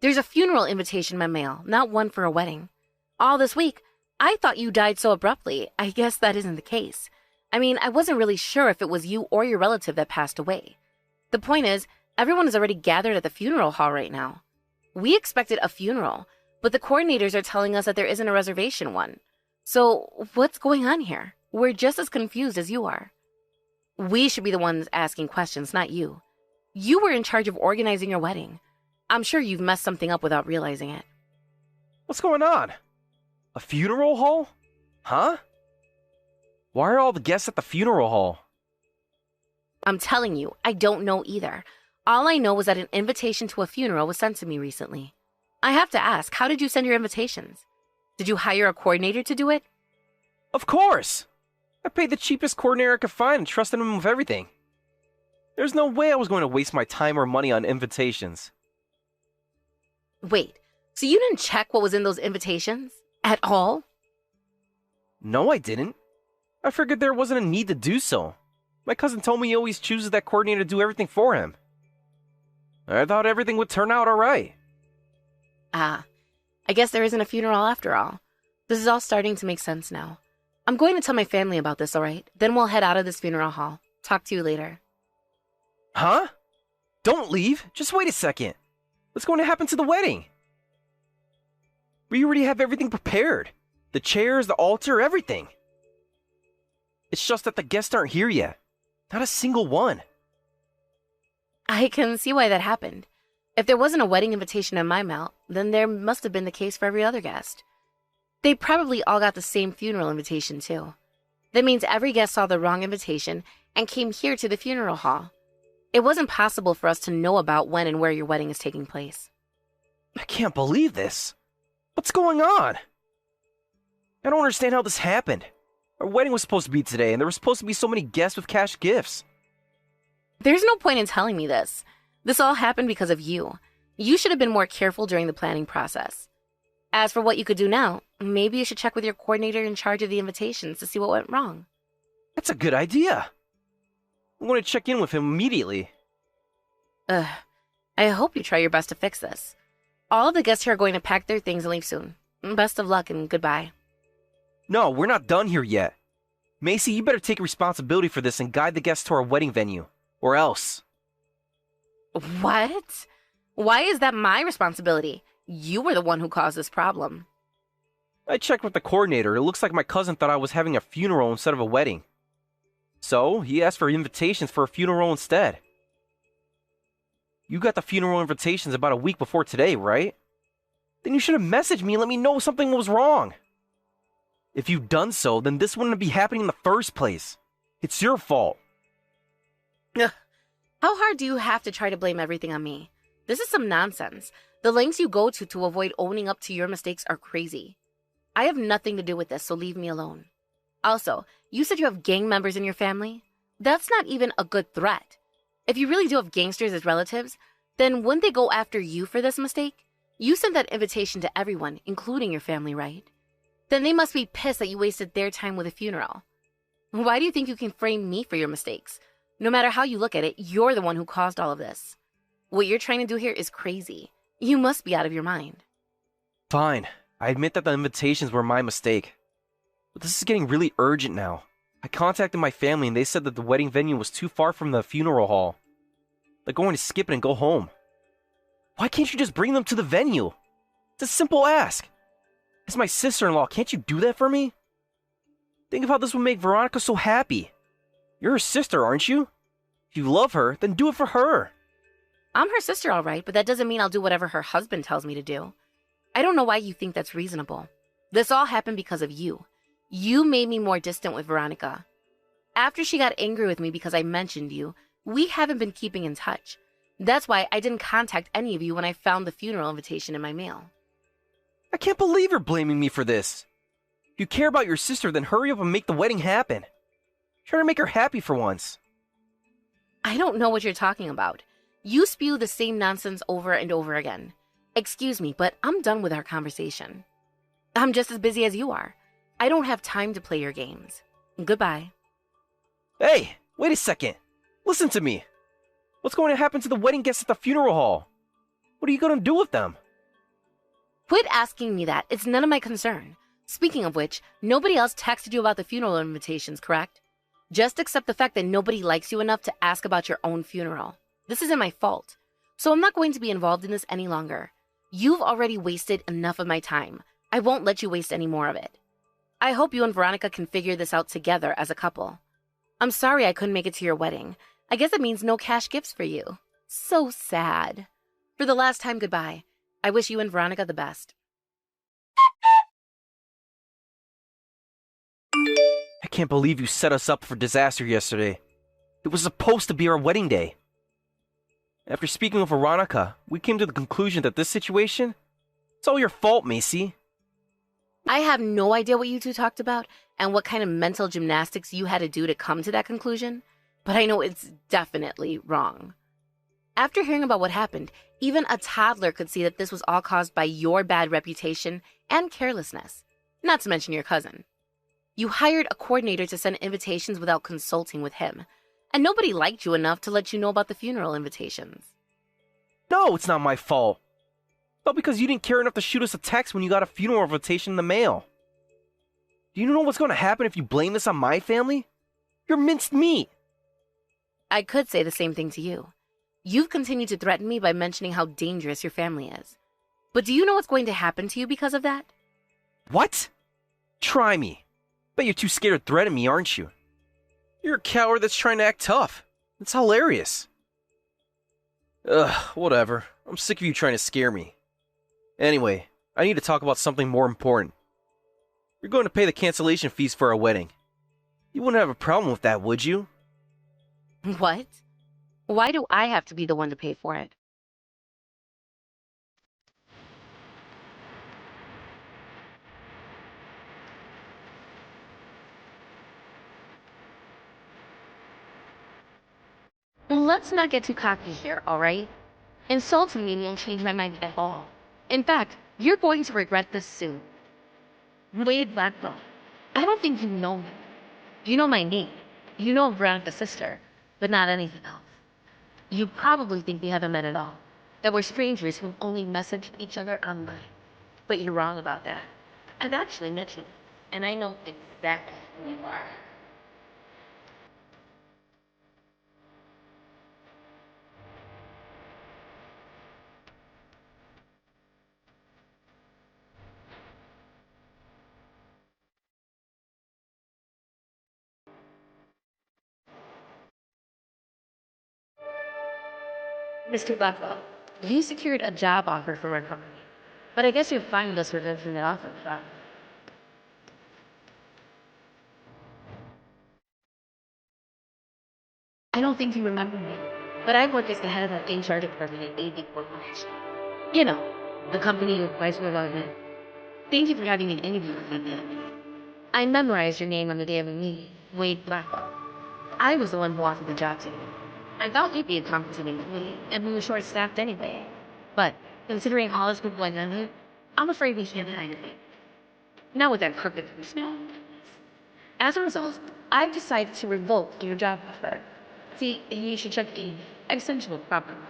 There's a funeral invitation in my mail, not one for a wedding. All this week, I thought you died so abruptly. I guess that isn't the case. I mean, I wasn't really sure if it was you or your relative that passed away. The point is, everyone is already gathered at the funeral hall right now. We expected a funeral, but the coordinators are telling us that there isn't a reservation one. So, what's going on here? We're just as confused as you are. We should be the ones asking questions, not you. You were in charge of organizing your wedding. I'm sure you've messed something up without realizing it. What's going on? A funeral hall? Huh? Why are all the guests at the funeral hall? I'm telling you, I don't know either. All I know was that an invitation to a funeral was sent to me recently. I have to ask, how did you send your invitations? Did you hire a coordinator to do it? Of course! I paid the cheapest coordinator I could find and trusted him with everything. There's no way I was going to waste my time or money on invitations. Wait, so you didn't check what was in those invitations? At all? No, I didn't. I figured there wasn't a need to do so. My cousin told me he always chooses that coordinator to do everything for him. I thought everything would turn out alright. I guess there isn't a funeral after all. This is all starting to make sense now. I'm going to tell my family about this, alright? Then we'll head out of this funeral hall. Talk to you later. Huh? Don't leave. Just wait a second. What's going to happen to the wedding? We already have everything prepared. The chairs, the altar, everything. It's just that the guests aren't here yet. Not a single one. I can see why that happened. If there wasn't a wedding invitation in my mail, then there must have been the case for every other guest. They probably all got the same funeral invitation too. That means every guest saw the wrong invitation and came here to the funeral hall. It wasn't possible for us to know about when and where your wedding is taking place. I can't believe this. What's going on? I don't understand how this happened. Our wedding was supposed to be today, and there were supposed to be so many guests with cash gifts. There's no point in telling me this. This all happened because of you. You should have been more careful during the planning process. As for what you could do now, maybe you should check with your coordinator in charge of the invitations to see what went wrong. That's a good idea. I'm going to check in with him immediately. I hope you try your best to fix this. All of the guests here are going to pack their things and leave soon. Best of luck and goodbye. No, we're not done here yet. Macy, you better take responsibility for this and guide the guests to our wedding venue. Or else. What? Why is that my responsibility? You were the one who caused this problem. I checked with the coordinator. It looks like my cousin thought I was having a funeral instead of a wedding. So, he asked for invitations for a funeral instead. You got the funeral invitations about a week before today, right? Then you should have messaged me and let me know something was wrong. If you'd done so, then this wouldn't be happening in the first place. It's your fault. Ugh. How hard do you have to try to blame everything on me? This is some nonsense. The lengths you go to avoid owning up to your mistakes are crazy. I have nothing to do with this, so leave me alone. Also, you said you have gang members in your family? That's not even a good threat. If you really do have gangsters as relatives, then wouldn't they go after you for this mistake? You sent that invitation to everyone, including your family, right? Then they must be pissed that you wasted their time with a funeral. Why do you think you can frame me for your mistakes? No matter how you look at it, you're the one who caused all of this. What you're trying to do here is crazy. You must be out of your mind. Fine. I admit that the invitations were my mistake. But this is getting really urgent now. I contacted my family and they said that the wedding venue was too far from the funeral hall. They're going to skip it and go home. Why can't you just bring them to the venue? It's a simple ask. It's my sister-in-law. Can't you do that for me? Think of how this would make Veronica so happy. You're her sister, aren't you? If you love her, then do it for her. I'm her sister, all right, but that doesn't mean I'll do whatever her husband tells me to do. I don't know why you think that's reasonable. This all happened because of you. You made me more distant with Veronica. After she got angry with me because I mentioned you, we haven't been keeping in touch. That's why I didn't contact any of you when I found the funeral invitation in my mail. I can't believe you're blaming me for this. If you care about your sister, then hurry up and make the wedding happen. Try to make her happy for once. I don't know what you're talking about. You spew the same nonsense over and over again. Excuse me, but I'm done with our conversation. I'm just as busy as you are. I don't have time to play your games. Goodbye. Hey, wait a second. Listen to me. What's going to happen to the wedding guests at the funeral hall? What are you going to do with them? Quit asking me that. It's none of my concern. Speaking of which, nobody else texted you about the funeral invitations, correct? Just accept the fact that nobody likes you enough to ask about your own funeral. This isn't my fault. So I'm not going to be involved in this any longer. You've already wasted enough of my time. I won't let you waste any more of it. I hope you and Veronica can figure this out together as a couple. I'm sorry I couldn't make it to your wedding. I guess it means no cash gifts for you. So sad. For the last time, goodbye. I wish you and Veronica the best. I can't believe you set us up for disaster yesterday. It was supposed to be our wedding day. After speaking with Veronica, we came to the conclusion that this situation, it's all your fault, Macy. I have no idea what you two talked about and what kind of mental gymnastics you had to do to come to that conclusion, but I know it's definitely wrong. After hearing about what happened, even a toddler could see that this was all caused by your bad reputation and carelessness, not to mention your cousin. You hired a coordinator to send invitations without consulting with him, and nobody liked you enough to let you know about the funeral invitations. No, it's not my fault. But because you didn't care enough to shoot us a text when you got a funeral invitation in the mail. Do you know what's going to happen if you blame this on my family? You're minced meat. I could say the same thing to you. You've continued to threaten me by mentioning how dangerous your family is. But do you know what's going to happen to you because of that? What? Try me. Bet you're too scared to threaten me, aren't you? You're a coward that's trying to act tough. It's hilarious. Ugh, whatever. I'm sick of you trying to scare me. Anyway, I need to talk about something more important. You're going to pay the cancellation fees for our wedding. You wouldn't have a problem with that, would you? What? Why do I have to be the one to pay for it? Well, let's not get too cocky here, all right? Insulting me won't change my mind at all. In fact, you're going to regret this soon. Wade Blackwell. I don't think you know me. You know my name. You know Veronica's sister, but not anything else. You probably think we haven't met at all. That we're strangers who only message each other online. But you're wrong about that. I've actually met you, and I know exactly who you are. Mr. Blackwell, you secured a job offer for our company. But I guess you're fine with us revenging the offer, right? I don't think you remember me, but I worked as the head of the HR department at AV Corporation. You know, the company with Vice President. Thank you for having an interview with me. I memorized your name on the day of the meeting, Wade Blackwell. I was the one who offered the job to you. I thought you'd be a competent employee, and we were short-staffed anyway. But, considering all this people went under, I'm afraid we can't find anything. Not with that crooked smell. As a result, I've decided to revoke your job offer. See, you should check the essential properties.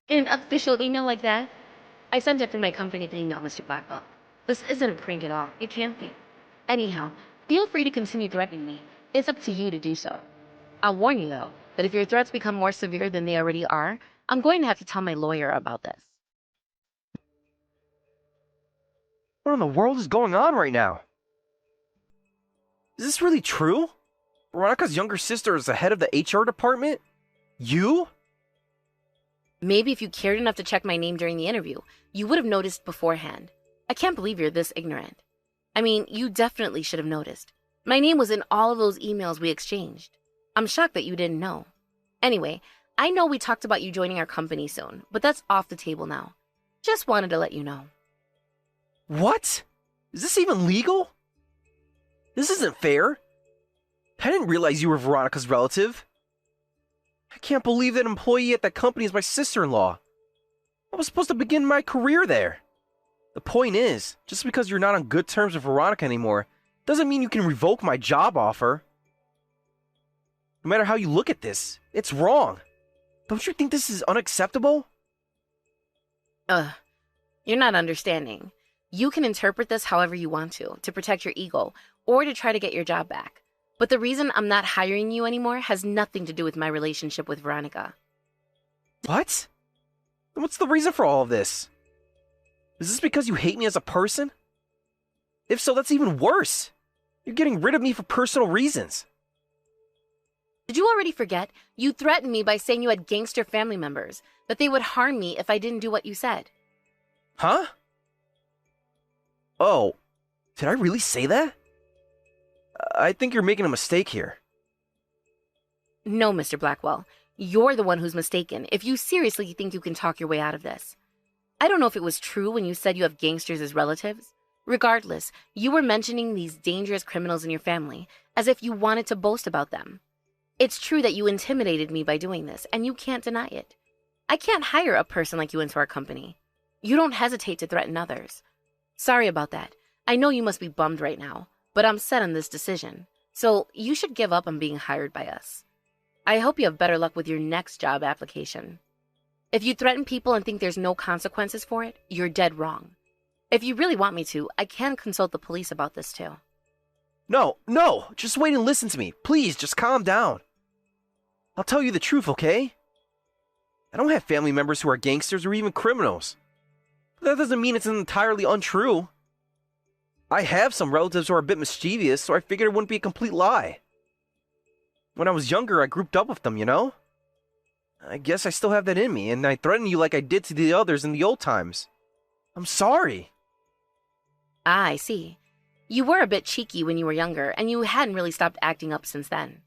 An official email like that? I sent it from my company email, Mr. Blackwell. This isn't a prank at all. It can't be. Anyhow, feel free to continue threatening me. It's up to you to do so. I'll warn you, though, that if your threats become more severe than they already are, I'm going to have to tell my lawyer about this. What in the world is going on right now? Is this really true? Veronica's younger sister is the head of the HR department? You? Maybe if you cared enough to check my name during the interview, you would have noticed beforehand. I can't believe you're this ignorant. I mean, you definitely should have noticed. My name was in all of those emails we exchanged. I'm shocked that you didn't know. Anyway, I know we talked about you joining our company soon, but that's off the table now. Just wanted to let you know. What? Is this even legal? This isn't fair. I didn't realize you were Veronica's relative. I can't believe that employee at that company is my sister-in-law. I was supposed to begin my career there. The point is, just because you're not on good terms with Veronica anymore, doesn't mean you can revoke my job offer. No matter how you look at this, it's wrong. Don't you think this is unacceptable? You're not understanding. You can interpret this however you want to protect your ego, or to try to get your job back. But the reason I'm not hiring you anymore has nothing to do with my relationship with Veronica. What? Then what's the reason for all of this? Is this because you hate me as a person? If so, that's even worse. You're getting rid of me for personal reasons. Did you already forget? You threatened me by saying you had gangster family members, that they would harm me if I didn't do what you said. Huh? Oh, did I really say that? I think you're making a mistake here. No, Mr. Blackwell. You're the one who's mistaken if you seriously think you can talk your way out of this. I don't know if it was true when you said you have gangsters as relatives. Regardless, you were mentioning these dangerous criminals in your family as if you wanted to boast about them. It's true that you intimidated me by doing this, and you can't deny it. I can't hire a person like you into our company. You don't hesitate to threaten others. Sorry about that. I know you must be bummed right now, but I'm set on this decision, so you should give up on being hired by us. I hope you have better luck with your next job application. If you threaten people and think there's no consequences for it, you're dead wrong. If you really want me to, I can consult the police about this too. No, just wait and listen to me. Please, just calm down. I'll tell you the truth, okay? I don't have family members who are gangsters or even criminals. But that doesn't mean it's entirely untrue. I have some relatives who are a bit mischievous, so I figured it wouldn't be a complete lie. When I was younger, I grouped up with them, you know? I guess I still have that in me, and I threaten you like I did to the others in the old times. I'm sorry. Ah, I see. You were a bit cheeky when you were younger, and you hadn't really stopped acting up since then.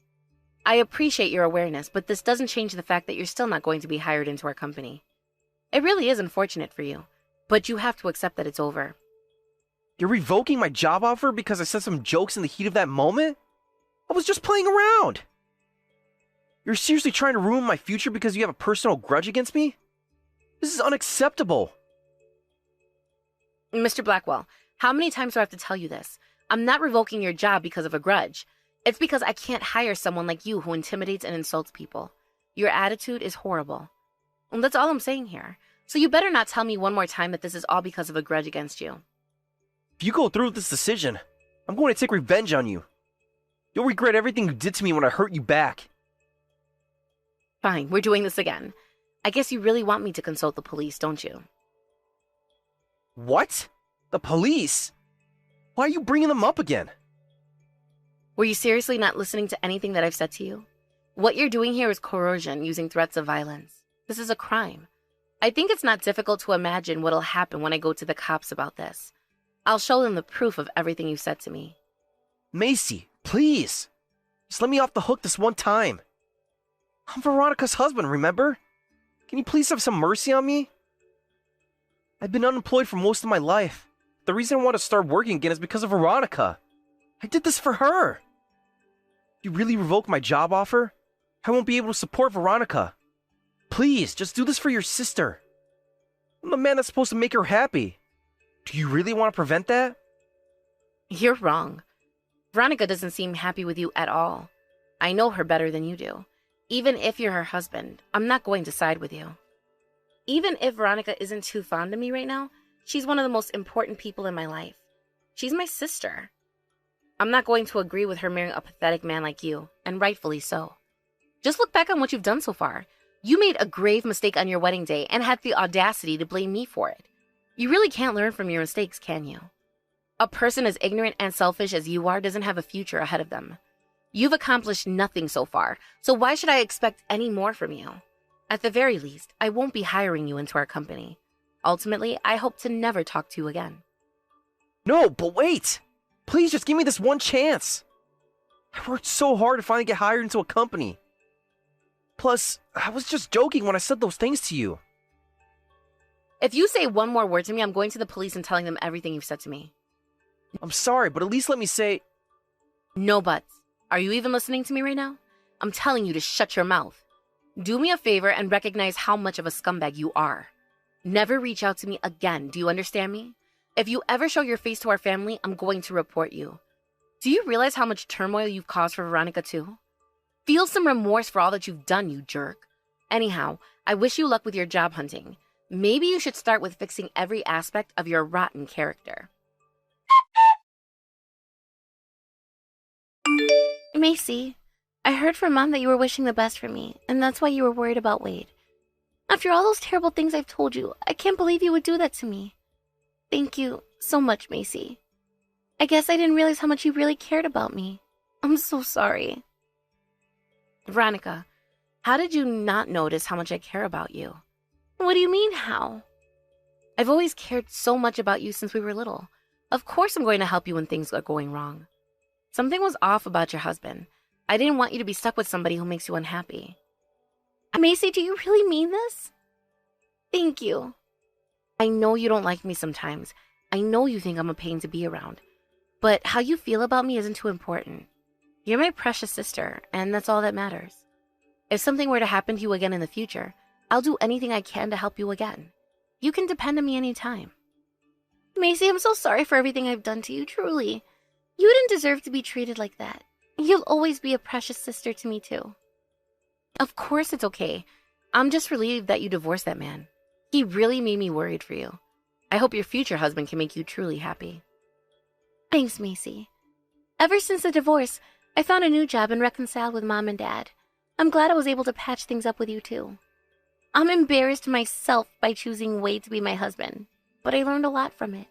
I appreciate your awareness, but this doesn't change the fact that you're still not going to be hired into our company. It really is unfortunate for you, but you have to accept that it's over. You're revoking my job offer because I said some jokes in the heat of that moment? I was just playing around. You're seriously trying to ruin my future because you have a personal grudge against me? This is unacceptable. Mr. Blackwell, how many times do I have to tell you this? I'm not revoking your job because of a grudge. It's because I can't hire someone like you who intimidates and insults people. Your attitude is horrible. And that's all I'm saying here. So you better not tell me one more time that this is all because of a grudge against you. If you go through with this decision, I'm going to take revenge on you. You'll regret everything you did to me when I hurt you back. Fine, we're doing this again. I guess you really want me to consult the police, don't you? What? The police? Why are you bringing them up again? Were you seriously not listening to anything that I've said to you? What you're doing here is coercion using threats of violence. This is a crime. I think it's not difficult to imagine what'll happen when I go to the cops about this. I'll show them the proof of everything you said to me. Macy, please. Just let me off the hook this one time. I'm Veronica's husband, remember? Can you please have some mercy on me? I've been unemployed for most of my life. The reason I want to start working again is because of Veronica. I did this for her. If you really revoke my job offer, I won't be able to support Veronica. Please, just do this for your sister. I'm the man that's supposed to make her happy. Do you really want to prevent that? You're wrong. Veronica doesn't seem happy with you at all. I know her better than you do. Even if you're her husband, I'm not going to side with you. Even if Veronica isn't too fond of me right now, she's one of the most important people in my life. She's my sister. I'm not going to agree with her marrying a pathetic man like you, and rightfully so. Just look back on what you've done so far. You made a grave mistake on your wedding day and had the audacity to blame me for it. You really can't learn from your mistakes, can you? A person as ignorant and selfish as you are doesn't have a future ahead of them. You've accomplished nothing so far, so why should I expect any more from you? At the very least, I won't be hiring you into our company. Ultimately, I hope to never talk to you again. No, but wait! Please just give me this one chance. I worked so hard to finally get hired into a company. Plus, I was just joking when I said those things to you. If you say one more word to me, I'm going to the police and telling them everything you've said to me. I'm sorry, but at least let me say... No buts. Are you even listening to me right now? I'm telling you to shut your mouth. Do me a favor and recognize how much of a scumbag you are. Never reach out to me again, do you understand me? If you ever show your face to our family, I'm going to report you. Do you realize how much turmoil you've caused for Veronica too? Feel some remorse for all that you've done, you jerk. Anyhow, I wish you luck with your job hunting. Maybe you should start with fixing every aspect of your rotten character. Macy, I heard from Mom that you were wishing the best for me, and that's why you were worried about Wade. After all those terrible things I've told you, I can't believe you would do that to me. Thank you so much, Macy. I guess I didn't realize how much you really cared about me. I'm so sorry. Veronica, how did you not notice how much I care about you? What do you mean, how? I've always cared so much about you since we were little. Of course I'm going to help you when things are going wrong. Something was off about your husband. I didn't want you to be stuck with somebody who makes you unhappy. Macy, do you really mean this? Thank you. I know you don't like me sometimes. I know you think I'm a pain to be around. But how you feel about me isn't too important. You're my precious sister, and that's all that matters. If something were to happen to you again in the future, I'll do anything I can to help you again. You can depend on me anytime. Macy, I'm so sorry for everything I've done to you, truly. You didn't deserve to be treated like that. You'll always be a precious sister to me, too. Of course it's okay. I'm just relieved that you divorced that man. He really made me worried for you. I hope your future husband can make you truly happy. Thanks, Macy. Ever since the divorce, I found a new job and reconciled with Mom and Dad. I'm glad I was able to patch things up with you, too. I'm embarrassed myself by choosing Wade to be my husband, but I learned a lot from it.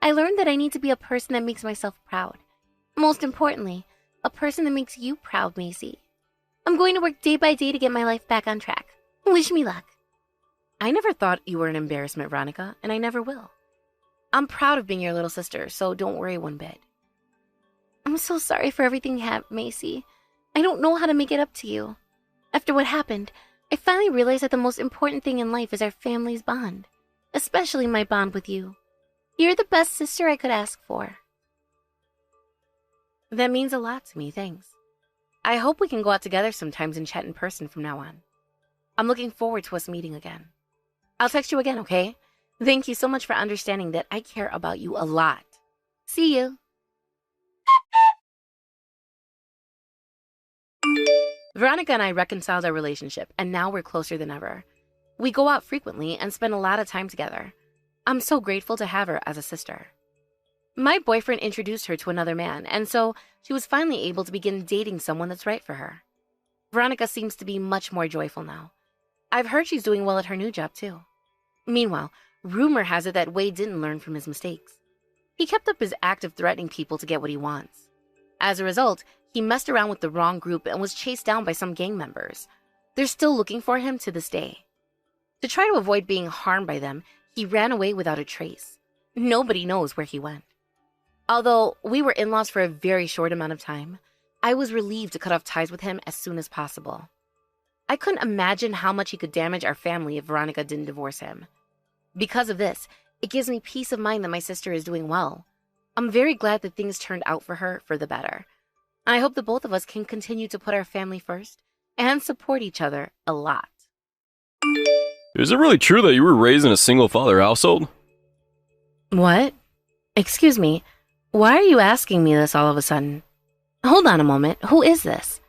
I learned that I need to be a person that makes myself proud. Most importantly, a person that makes you proud, Macy. I'm going to work day by day to get my life back on track. Wish me luck. I never thought you were an embarrassment, Veronica, and I never will. I'm proud of being your little sister, so don't worry one bit. I'm so sorry for everything you have, Macy. I don't know how to make it up to you. After what happened, I finally realized that the most important thing in life is our family's bond, especially my bond with you. You're the best sister I could ask for. That means a lot to me, thanks. I hope we can go out together sometimes and chat in person from now on. I'm looking forward to us meeting again. I'll text you again, okay? Thank you so much for understanding that I care about you a lot. See you. Veronica and I reconciled our relationship, and now we're closer than ever. We go out frequently and spend a lot of time together. I'm so grateful to have her as a sister. My boyfriend introduced her to another man, and so she was finally able to begin dating someone that's right for her. Veronica seems to be much more joyful now. I've heard she's doing well at her new job, too. Meanwhile, rumor has it that Wade didn't learn from his mistakes. He kept up his act of threatening people to get what he wants. As a result, he messed around with the wrong group and was chased down by some gang members. They're still looking for him to this day. To try to avoid being harmed by them, he ran away without a trace. Nobody knows where he went. Although we were in-laws for a very short amount of time, I was relieved to cut off ties with him as soon as possible. I couldn't imagine how much he could damage our family if Veronica didn't divorce him. Because of this, it gives me peace of mind that my sister is doing well. I'm very glad that things turned out for her for the better. I hope that both of us can continue to put our family first and support each other a lot. Is it really true that you were raised in a single-father household? What? Excuse me, why are you asking me this all of a sudden? Hold on a moment, who is this?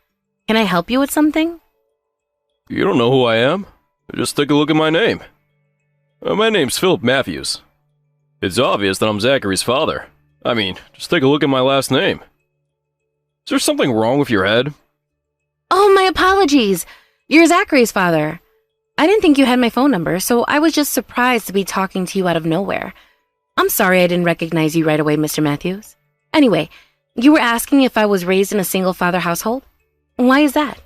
Can I help you with something? You don't know who I am? Just take a look at my name. My name's Philip Matthews. It's obvious that I'm Zachary's father. I mean, just take a look at my last name. Is there something wrong with your head? Oh, my apologies. You're Zachary's father. I didn't think you had my phone number, so I was just surprised to be talking to you out of nowhere. I'm sorry I didn't recognize you right away, Mr. Matthews. Anyway, you were asking if I was raised in a single-father household? Why is that?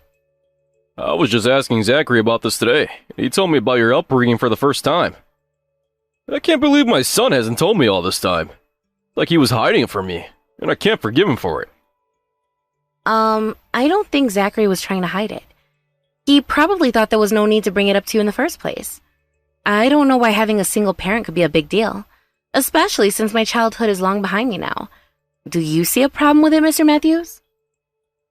I was just asking Zachary about this today. He told me about your upbringing for the first time. I can't believe my son hasn't told me all this time. Like he was hiding it from me, and I can't forgive him for it. I don't think Zachary was trying to hide it. He probably thought there was no need to bring it up to you in the first place. I don't know why having a single parent could be a big deal, especially since my childhood is long behind me now. Do you see a problem with it, Mr. Matthews?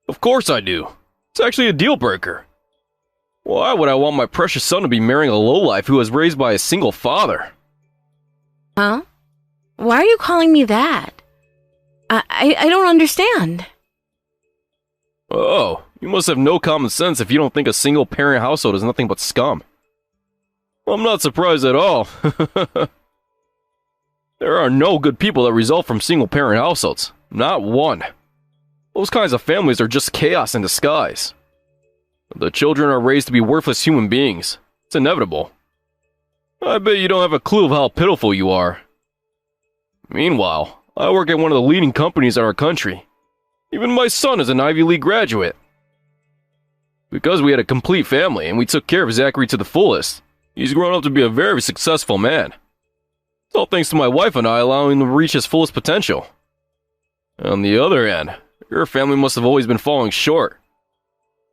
Of course I do. It's actually a deal breaker. Why would I want my precious son to be marrying a lowlife who was raised by a single father? Huh? Why are you calling me that? I don't understand. Oh, you must have no common sense if you don't think a single-parent household is nothing but scum. Well, I'm not surprised at all. There are no good people that result from single-parent households. Not one. Those kinds of families are just chaos in disguise. The children are raised to be worthless human beings. It's inevitable. I bet you don't have a clue of how pitiful you are. Meanwhile, I work at one of the leading companies in our country. Even my son is an Ivy League graduate. Because we had a complete family and we took care of Zachary to the fullest, he's grown up to be a very successful man. It's all thanks to my wife and I allowing him to reach his fullest potential. On the other hand, your family must have always been falling short.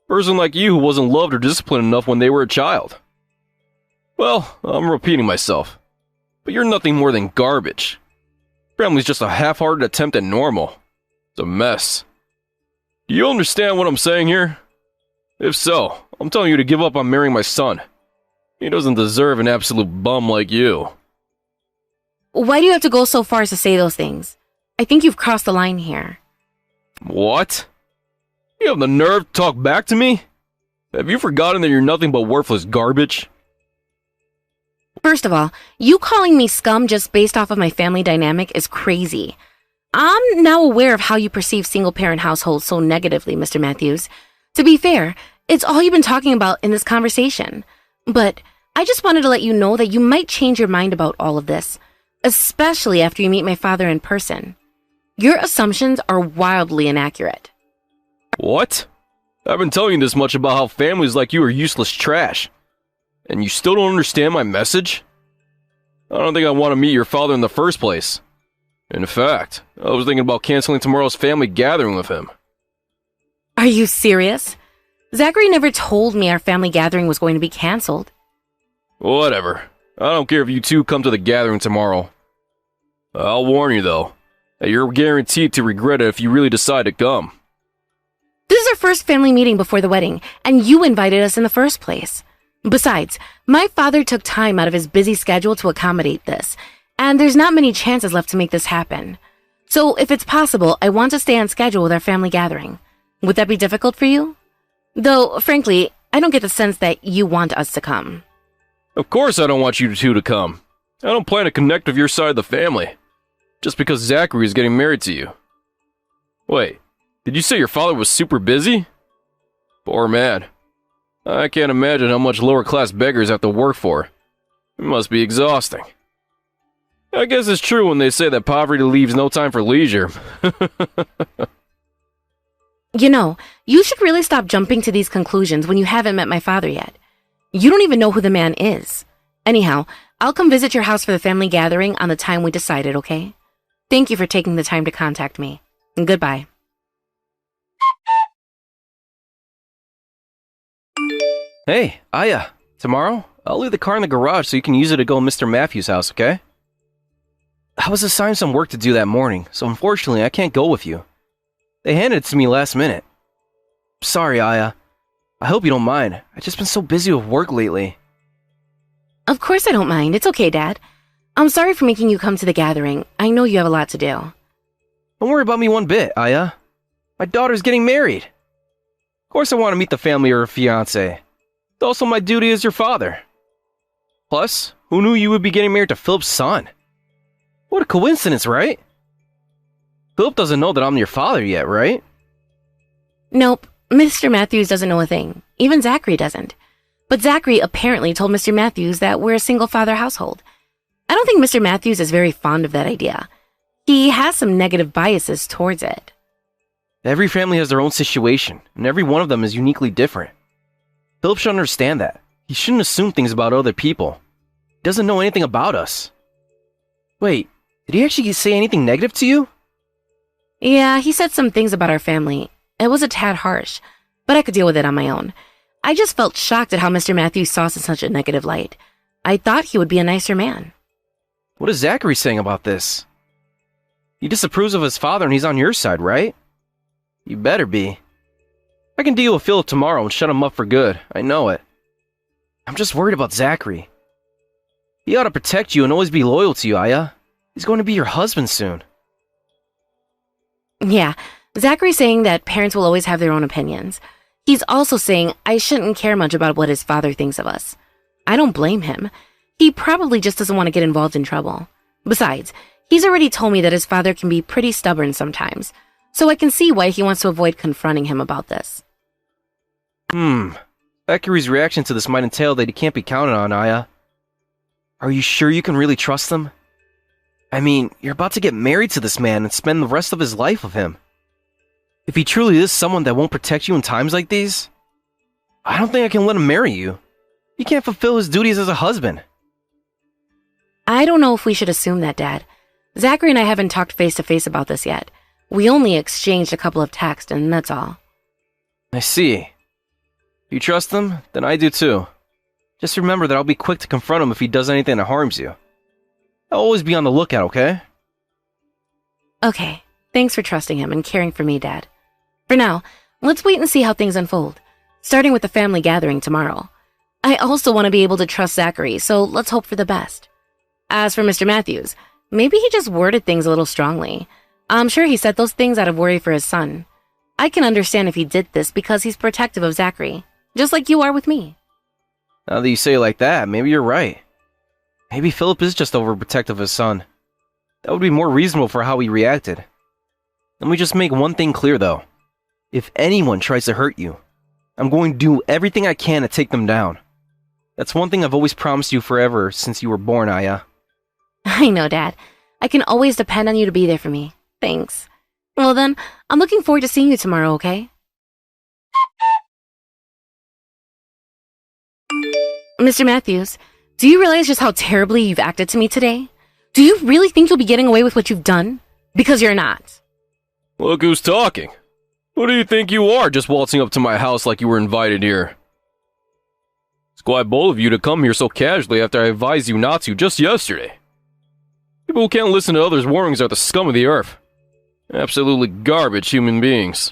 A person like you who wasn't loved or disciplined enough when they were a child. Well, I'm repeating myself, but you're nothing more than garbage. Family's just a half-hearted attempt at normal. It's a mess. Do you understand what I'm saying here? If so, I'm telling you to give up on marrying my son. He doesn't deserve an absolute bum like you. Why do you have to go so far as to say those things? I think you've crossed the line here. What? You have the nerve to talk back to me? Have you forgotten that you're nothing but worthless garbage? First of all, you calling me scum just based off of my family dynamic is crazy. I'm now aware of how you perceive single-parent households so negatively, Mr. Matthews. To be fair, it's all you've been talking about in this conversation. But I just wanted to let you know that you might change your mind about all of this, especially after you meet my father in person. Your assumptions are wildly inaccurate. What? I've been telling you this much about how families like you are useless trash. And you still don't understand my message? I don't think I want to meet your father in the first place. In fact, I was thinking about canceling tomorrow's family gathering with him. Are you serious? Zachary never told me our family gathering was going to be canceled. Whatever. I don't care if you two come to the gathering tomorrow. I'll warn you, though, that you're guaranteed to regret it if you really decide to come. This is our first family meeting before the wedding, and you invited us in the first place. Besides, my father took time out of his busy schedule to accommodate this, and there's not many chances left to make this happen. So if it's possible, I want to stay on schedule with our family gathering. Would that be difficult for you? Though, frankly, I don't get the sense that you want us to come. Of course I don't want you two to come. I don't plan to connect with your side of the family, just because Zachary is getting married to you. Wait, did you say your father was super busy? Poor man. I can't imagine how much lower-class beggars have to work for. It must be exhausting. I guess it's true when they say that poverty leaves no time for leisure. You know, you should really stop jumping to these conclusions when you haven't met my father yet. You don't even know who the man is. Anyhow, I'll come visit your house for the family gathering on the time we decided, okay? Thank you for taking the time to contact me. And goodbye. Hey, Aya, tomorrow, I'll leave the car in the garage so you can use it to go to Mr. Matthews' house, okay? I was assigned some work to do that morning, so unfortunately I can't go with you. They handed it to me last minute. Sorry, Aya. I hope you don't mind. I've just been so busy with work lately. Of course I don't mind. It's okay, Dad. I'm sorry for making you come to the gathering. I know you have a lot to do. Don't worry about me one bit, Aya. My daughter's getting married. Of course I want to meet the family of her fiancé. It's also my duty as your father. Plus, who knew you would be getting married to Philip's son? What a coincidence, right? Philip doesn't know that I'm your father yet, right? Nope. Mr. Matthews doesn't know a thing. Even Zachary doesn't. But Zachary apparently told Mr. Matthews that we're a single-father household. I don't think Mr. Matthews is very fond of that idea. He has some negative biases towards it. Every family has their own situation, and every one of them is uniquely different. Philip should understand that. He shouldn't assume things about other people. He doesn't know anything about us. Wait, did he actually say anything negative to you? Yeah, he said some things about our family. It was a tad harsh, but I could deal with it on my own. I just felt shocked at how Mr. Matthews saw us in such a negative light. I thought he would be a nicer man. What is Zachary saying about this? He disapproves of his father and he's on your side, right? You better be. I can deal with Philip tomorrow and shut him up for good. I know it. I'm just worried about Zachary. He ought to protect you and always be loyal to you, Aya. He's going to be your husband soon. Yeah, Zachary's saying that parents will always have their own opinions. He's also saying I shouldn't care much about what his father thinks of us. I don't blame him. He probably just doesn't want to get involved in trouble. Besides, he's already told me that his father can be pretty stubborn sometimes, so I can see why he wants to avoid confronting him about this. Zachary's reaction to this might entail that he can't be counted on, Aya. Are you sure you can really trust him? I mean, you're about to get married to this man and spend the rest of his life with him. If he truly is someone that won't protect you in times like these, I don't think I can let him marry you. He can't fulfill his duties as a husband. I don't know if we should assume that, Dad. Zachary and I haven't talked face-to-face about this yet. We only exchanged a couple of texts, and that's all. I see. If you trust him, then I do too. Just remember that I'll be quick to confront him if he does anything that harms you. I'll always be on the lookout, okay? Okay. Thanks for trusting him and caring for me, Dad. For now, let's wait and see how things unfold, starting with the family gathering tomorrow. I also want to be able to trust Zachary, so let's hope for the best. As for Mr. Matthews, maybe he just worded things a little strongly. I'm sure he said those things out of worry for his son. I can understand if he did this because he's protective of Zachary, just like you are with me. Now that you say it like that, maybe you're right. Maybe Philip is just overprotective of his son. That would be more reasonable for how he reacted. Let me just make one thing clear, though. If anyone tries to hurt you, I'm going to do everything I can to take them down. That's one thing I've always promised you forever since you were born, Aya. I know, Dad. I can always depend on you to be there for me. Thanks. Well then, I'm looking forward to seeing you tomorrow, okay? Mr. Matthews, do you realize just how terribly you've acted to me today? Do you really think you'll be getting away with what you've done? Because you're not. Look who's talking. Who do you think you are, just waltzing up to my house like you were invited here? It's quite bold of you to come here so casually after I advised you not to just yesterday. People who can't listen to others' warnings are the scum of the earth. Absolutely garbage human beings.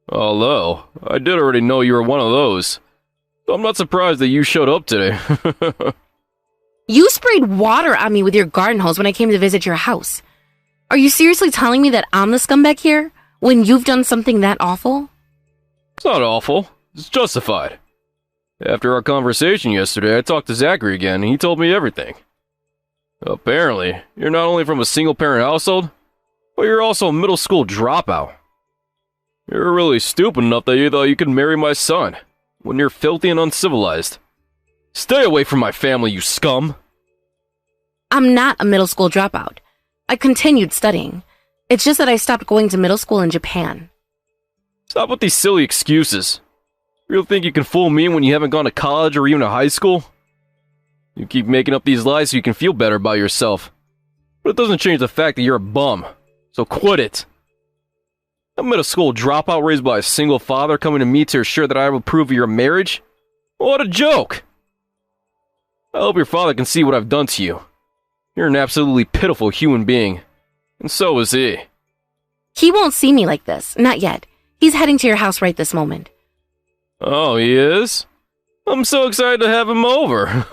Although, I did already know you were one of those. So I'm not surprised that you showed up today. You sprayed water on me with your garden hose when I came to visit your house. Are you seriously telling me that I'm the scumbag here, when you've done something that awful? It's not awful. It's justified. After our conversation yesterday, I talked to Zachary again, and he told me everything. Apparently, you're not only from a single-parent household, but you're also a middle school dropout. You're really stupid enough that you thought you could marry my son, when you're filthy and uncivilized. Stay away from my family, you scum! I'm not a middle school dropout. I continued studying. It's just that I stopped going to middle school in Japan. Stop with these silly excuses. You really think you can fool me when you haven't gone to college or even to high school? You keep making up these lies so you can feel better about yourself. But it doesn't change the fact that you're a bum. So quit it. A middle school dropout raised by a single father coming to me to assure that I will approve of your marriage? What a joke! I hope your father can see what I've done to you. You're an absolutely pitiful human being. And so is he. He won't see me like this, not yet. He's heading to your house right this moment. Oh, he is? I'm so excited to have him over.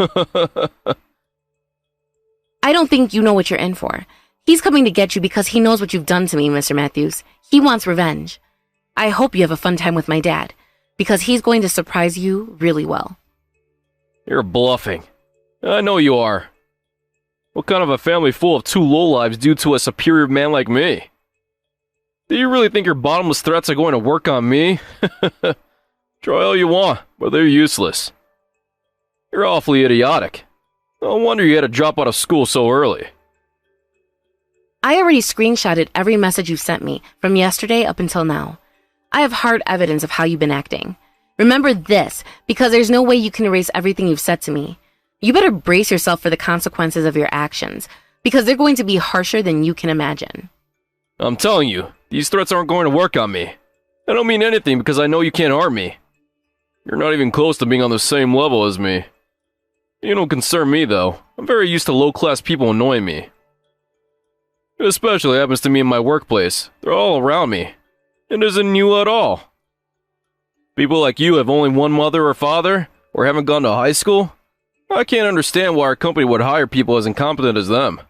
I don't think you know what you're in for. He's coming to get you because he knows what you've done to me, Mr. Matthews. He wants revenge. I hope you have a fun time with my dad, because he's going to surprise you really well. You're bluffing. I know you are. What kind of a family full of two lowlives due to a superior man like me? Do you really think your bottomless threats are going to work on me? Try all you want, but they're useless. You're awfully idiotic. No wonder you had to drop out of school so early. I already screenshotted every message you've sent me from yesterday up until now. I have hard evidence of how you've been acting. Remember this, because there's no way you can erase everything you've said to me. You better brace yourself for the consequences of your actions, because they're going to be harsher than you can imagine. I'm telling you, these threats aren't going to work on me. I don't mean anything because I know you can't harm me. You're not even close to being on the same level as me. You don't concern me, though. I'm very used to low-class people annoying me. It especially happens to me in my workplace. They're all around me. It isn't you at all. People like you have only one mother or father, or haven't gone to high school. I can't understand why our company would hire people as incompetent as them.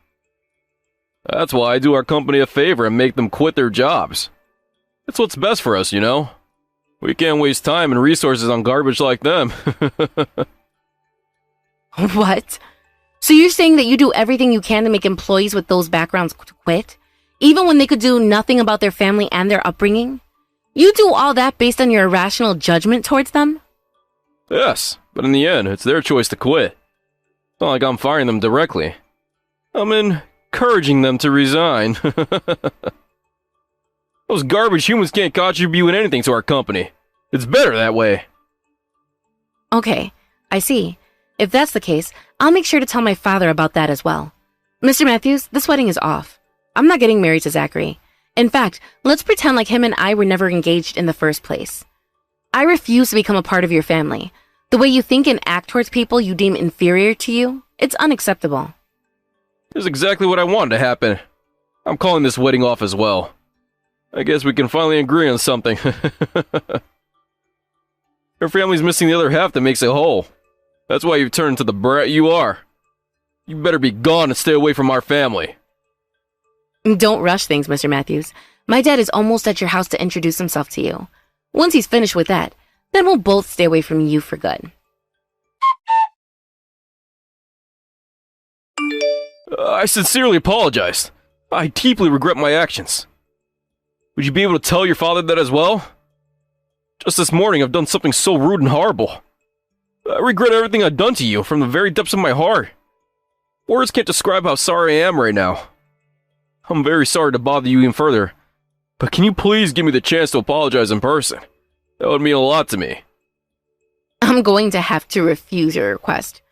That's why I do our company a favor and make them quit their jobs. It's what's best for us, you know? We can't waste time and resources on garbage like them. What? So you're saying that you do everything you can to make employees with those backgrounds quit? Even when they could do nothing about their family and their upbringing? You do all that based on your irrational judgment towards them? Yes, but in the end, it's their choice to quit. It's not like I'm firing them directly. I'm encouraging them to resign. Those garbage humans can't contribute anything to our company. It's better that way. Okay, I see. If that's the case, I'll make sure to tell my father about that as well. Mr. Matthews, this wedding is off. I'm not getting married to Zachary. In fact, let's pretend like him and I were never engaged in the first place. I refuse to become a part of your family. The way you think and act towards people you deem inferior to you, it's unacceptable. This is exactly what I wanted to happen. I'm calling this wedding off as well. I guess we can finally agree on something. Your family's missing the other half that makes it whole. That's why you've turned into the brat you are. You better be gone and stay away from our family. Don't rush things, Mr. Matthews. My dad is almost at your house to introduce himself to you. Once he's finished with that, then we'll both stay away from you for good. I sincerely apologize. I deeply regret my actions. Would you be able to tell your father that as well? Just this morning, I've done something so rude and horrible. I regret everything I've done to you from the very depths of my heart. Words can't describe how sorry I am right now. I'm very sorry to bother you even further, but can you please give me the chance to apologize in person? That would mean a lot to me. I'm going to have to refuse your request.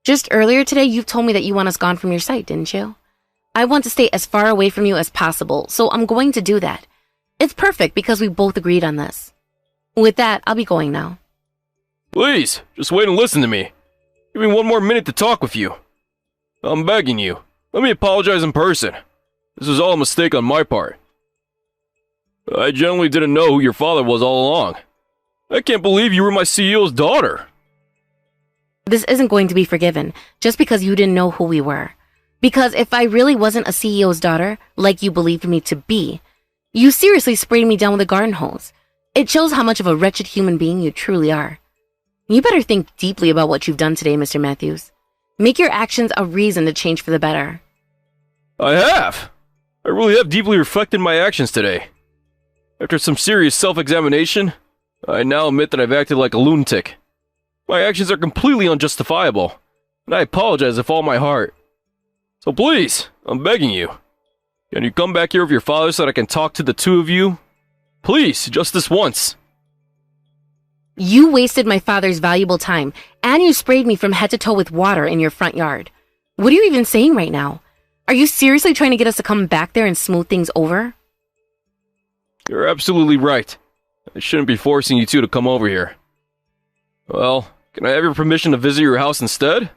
Just earlier today, you told me that you want us gone from your sight, didn't you? I want to stay as far away from you as possible, so I'm going to do that. It's perfect because we both agreed on this. With that, I'll be going now. Please, just wait and listen to me. Give me one more minute to talk with you. I'm begging you. Let me apologize in person. This was all a mistake on my part. I genuinely didn't know who your father was all along. I can't believe you were my CEO's daughter. This isn't going to be forgiven just because you didn't know who we were. Because if I really wasn't a CEO's daughter, like you believed me to be, you seriously sprayed me down with a garden hose. It shows how much of a wretched human being you truly are. You better think deeply about what you've done today, Mr. Matthews. Make your actions a reason to change for the better. I have. I really have deeply reflected my actions today. After some serious self-examination, I now admit that I've acted like a lunatic. My actions are completely unjustifiable, and I apologize with all my heart. So please, I'm begging you. Can you come back here with your father so that I can talk to the two of you? Please, just this once. You wasted my father's valuable time, and you sprayed me from head to toe with water in your front yard. What are you even saying right now? Are you seriously trying to get us to come back there and smooth things over? You're absolutely right. I shouldn't be forcing you two to come over here. Well, can I have your permission to visit your house instead?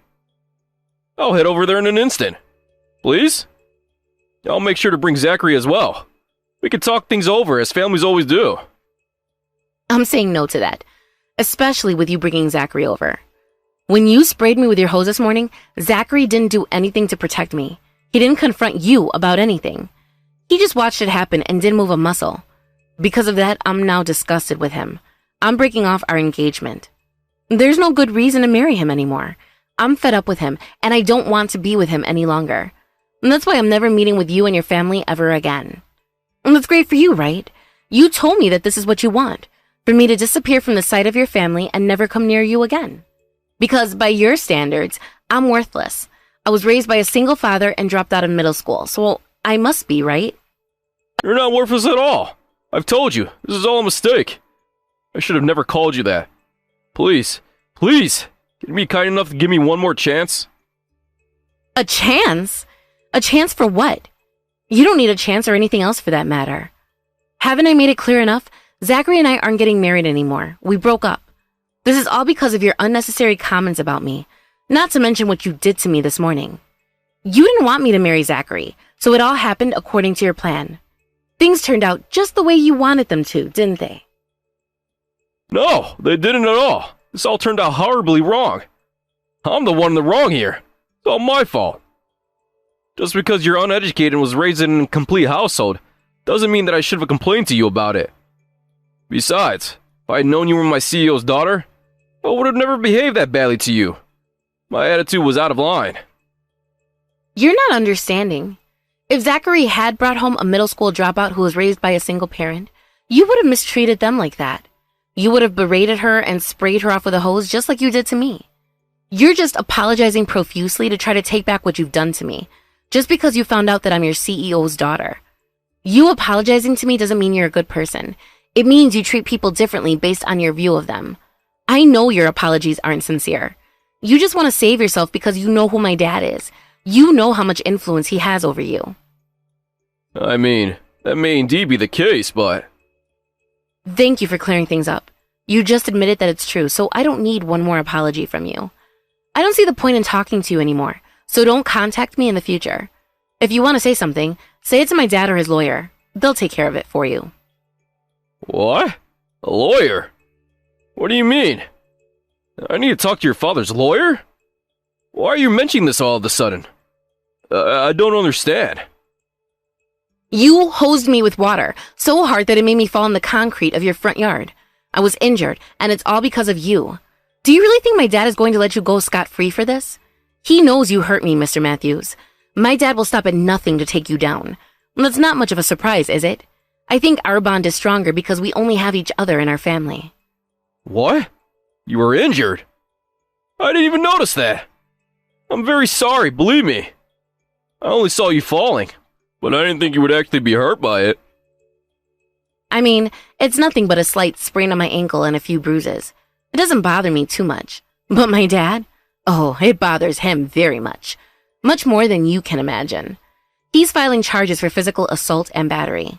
I'll head over there in an instant. Please? I'll make sure to bring Zachary as well. We can talk things over, as families always do. I'm saying no to that, especially with you bringing Zachary over. When you sprayed me with your hose this morning, Zachary didn't do anything to protect me. He didn't confront you about anything. He just watched it happen and didn't move a muscle. Because of that, I'm now disgusted with him. I'm breaking off our engagement. There's no good reason to marry him anymore. I'm fed up with him, and I don't want to be with him any longer. And that's why I'm never meeting with you and your family ever again. And that's great for you, right? You told me that this is what you want, for me to disappear from the sight of your family and never come near you again. Because by your standards, I'm worthless. I was raised by a single father and dropped out of middle school, so I must be, right? You're not worthless at all. I've told you, this is all a mistake. I should have never called you that. Please, please, can you be kind enough to give me one more chance? A chance? A chance for what? You don't need a chance or anything else for that matter. Haven't I made it clear enough? Zachary and I aren't getting married anymore. We broke up. This is all because of your unnecessary comments about me. Not to mention what you did to me this morning. You didn't want me to marry Zachary, so it all happened according to your plan. Things turned out just the way you wanted them to, didn't they? No, they didn't at all. This all turned out horribly wrong. I'm the one in the wrong here. It's all my fault. Just because you're uneducated and was raised in an incomplete household doesn't mean that I should have complained to you about it. Besides, if I had known you were my CEO's daughter, I would have never behaved that badly to you. My attitude was out of line. You're not understanding. If Zachary had brought home a middle school dropout who was raised by a single parent, you would have mistreated them like that. You would have berated her and sprayed her off with a hose just like you did to me. You're just apologizing profusely to try to take back what you've done to me, just because you found out that I'm your CEO's daughter. You apologizing to me doesn't mean you're a good person. It means you treat people differently based on your view of them. I know your apologies aren't sincere. You just want to save yourself because you know who my dad is. You know how much influence he has over you. I mean, that may indeed be the case, but... Thank you for clearing things up. You just admitted that it's true, so I don't need one more apology from you. I don't see the point in talking to you anymore, so don't contact me in the future. If you want to say something, say it to my dad or his lawyer. They'll take care of it for you. What? A lawyer? What do you mean? I need to talk to your father's lawyer? Why are you mentioning this all of a sudden? I don't understand. You hosed me with water so hard that it made me fall in the concrete of your front yard. I was injured, and it's all because of you. Do you really think my dad is going to let you go scot-free for this? He knows you hurt me, Mr. Matthews. My dad will stop at nothing to take you down. That's not much of a surprise, is it? I think our bond is stronger because we only have each other in our family. What? You were injured? I didn't even notice that. I'm very sorry, believe me. I only saw you falling, but I didn't think you would actually be hurt by it. I mean, it's nothing but a slight sprain on my ankle and a few bruises. It doesn't bother me too much. But my dad? Oh, it bothers him very much. Much more than you can imagine. He's filing charges for physical assault and battery.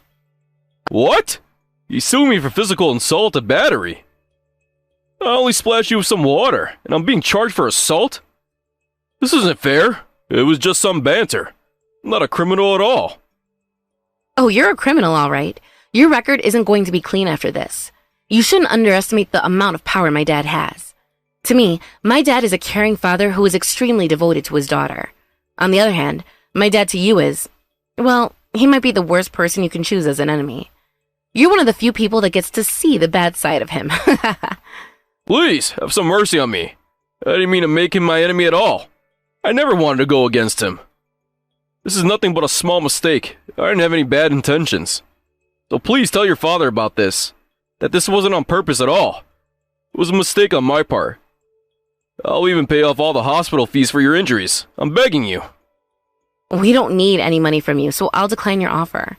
What? You sued me for physical assault and battery? I only splashed you with some water, and I'm being charged for assault? This isn't fair. It was just some banter. I'm not a criminal at all. Oh, you're a criminal, all right. Your record isn't going to be clean after this. You shouldn't underestimate the amount of power my dad has. To me, my dad is a caring father who is extremely devoted to his daughter. On the other hand, my dad to you is, well, he might be the worst person you can choose as an enemy. You're one of the few people that gets to see the bad side of him. Please, have some mercy on me. I didn't mean to make him my enemy at all. I never wanted to go against him. This is nothing but a small mistake. I didn't have any bad intentions. So please tell your father about this. That this wasn't on purpose at all. It was a mistake on my part. I'll even pay off all the hospital fees for your injuries. I'm begging you. We don't need any money from you, so I'll decline your offer.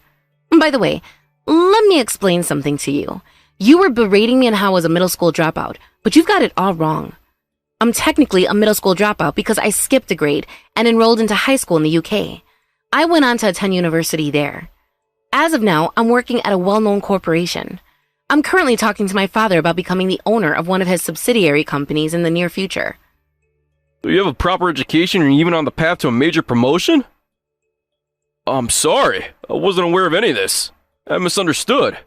By the way, let me explain something to you. You were berating me on how I was a middle school dropout, but you've got it all wrong. I'm technically a middle school dropout because I skipped a grade and enrolled into high school in the UK. I went on to attend university there. As of now, I'm working at a well-known corporation. I'm currently talking to my father about becoming the owner of one of his subsidiary companies in the near future. Do you have a proper education and even on the path to a major promotion? I'm sorry. I wasn't aware of any of this. I misunderstood.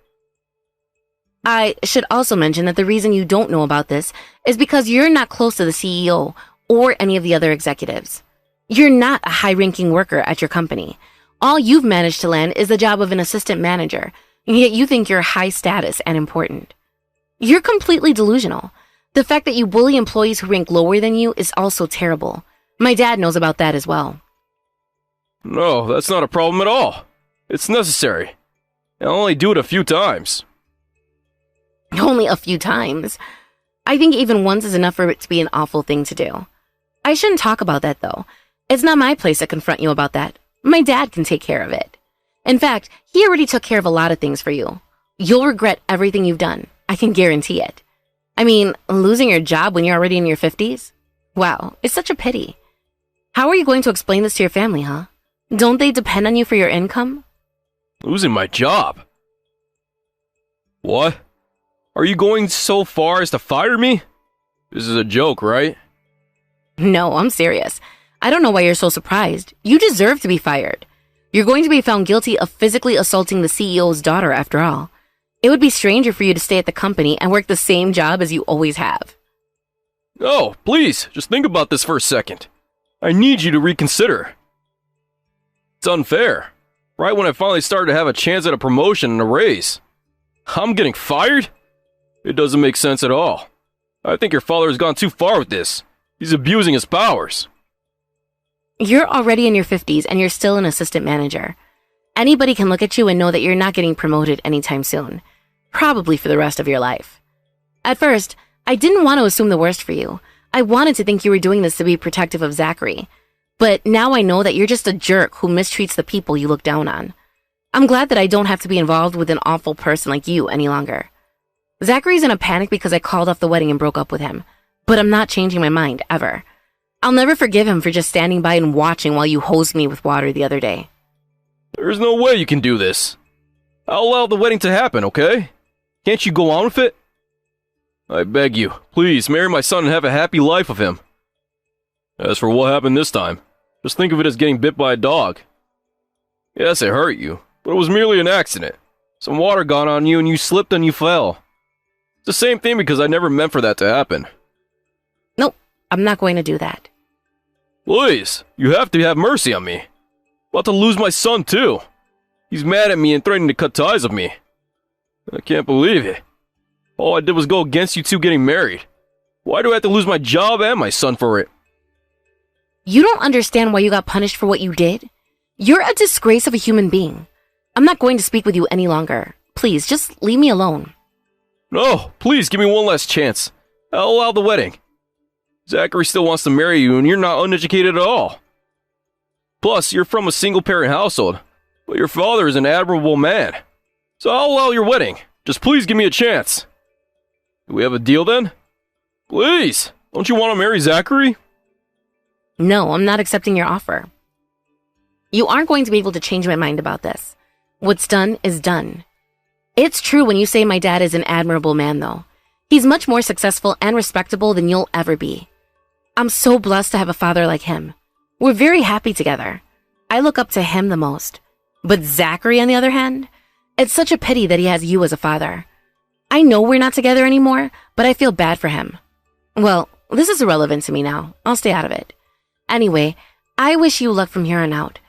I should also mention that the reason you don't know about this is because you're not close to the CEO or any of the other executives. You're not a high-ranking worker at your company. All you've managed to land is the job of an assistant manager, and yet you think you're high status and important. You're completely delusional. The fact that you bully employees who rank lower than you is also terrible. My dad knows about that as well. No, that's not a problem at all. It's necessary. I'll only do it a few times. Only a few times. I think even once is enough for it to be an awful thing to do. I shouldn't talk about that, though. It's not my place to confront you about that. My dad can take care of it. In fact, he already took care of a lot of things for you. You'll regret everything you've done. I can guarantee it. I mean, losing your job when you're already in your 50s? Wow, it's such a pity. How are you going to explain this to your family, huh? Don't they depend on you for your income? Losing my job? What? Are you going so far as to fire me? This is a joke, right? No, I'm serious. I don't know why you're so surprised. You deserve to be fired. You're going to be found guilty of physically assaulting the CEO's daughter after all. It would be stranger for you to stay at the company and work the same job as you always have. No, please, just think about this for a second. I need you to reconsider. It's unfair. Right when I finally started to have a chance at a promotion and a raise. I'm getting fired? It doesn't make sense at all. I think your father has gone too far with this. He's abusing his powers. You're already in your 50s and you're still an assistant manager. Anybody can look at you and know that you're not getting promoted anytime soon. Probably for the rest of your life. At first, I didn't want to assume the worst for you. I wanted to think you were doing this to be protective of Zachary. But now I know that you're just a jerk who mistreats the people you look down on. I'm glad that I don't have to be involved with an awful person like you any longer. Zachary's in a panic because I called off the wedding and broke up with him. But I'm not changing my mind, ever. I'll never forgive him for just standing by and watching while you hosed me with water the other day. There's no way you can do this. I'll allow the wedding to happen, okay? Can't you go on with it? I beg you, please marry my son and have a happy life with him. As for what happened this time, just think of it as getting bit by a dog. Yes, it hurt you, but it was merely an accident. Some water got on you and you slipped and you fell. It's the same thing because I never meant for that to happen. Nope, I'm not going to do that. Please, you have to have mercy on me. About to lose my son too. He's mad at me and threatening to cut ties with me. I can't believe it. All I did was go against you two getting married. Why do I have to lose my job and my son for it? You don't understand why you got punished for what you did? You're a disgrace of a human being. I'm not going to speak with you any longer. Please, just leave me alone. No, please give me one last chance. I'll allow the wedding. Zachary still wants to marry you and you're not uneducated at all. Plus, you're from a single-parent household, but your father is an admirable man. So I'll allow your wedding. Just please give me a chance. Do we have a deal then? Please, don't you want to marry Zachary? No, I'm not accepting your offer. You aren't going to be able to change my mind about this. What's done is done. It's true when you say my dad is an admirable man, though. He's much more successful and respectable than you'll ever be. I'm so blessed to have a father like him. We're very happy together. I look up to him the most. But Zachary, on the other hand, it's such a pity that he has you as a father. I know we're not together anymore, but I feel bad for him. Well, this is irrelevant to me now. I'll stay out of it. Anyway, I wish you luck from here on out.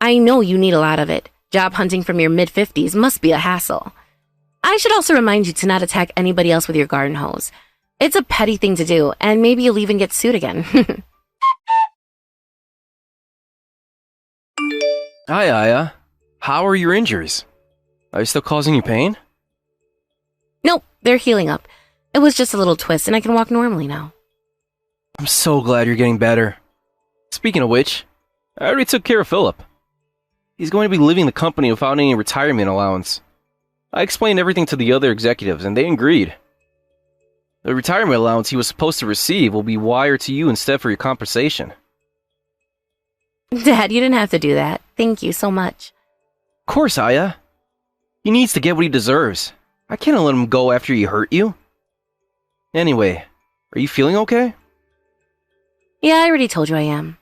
I know you need a lot of it. Job hunting from your mid-50s must be a hassle. I should also remind you to not attack anybody else with your garden hose. It's a petty thing to do, and maybe you'll even get sued again. Hi, Aya. How are your injuries? Are they still causing you pain? Nope, they're healing up. It was just a little twist, and I can walk normally now. I'm so glad you're getting better. Speaking of which, I already took care of Philip. He's going to be leaving the company without any retirement allowance. I explained everything to the other executives, and they agreed. The retirement allowance he was supposed to receive will be wired to you instead for your compensation. Dad, you didn't have to do that. Thank you so much. Of course, Aya. He needs to get what he deserves. I can't let him go after he hurt you. Anyway, are you feeling okay? Yeah, I already told you I am.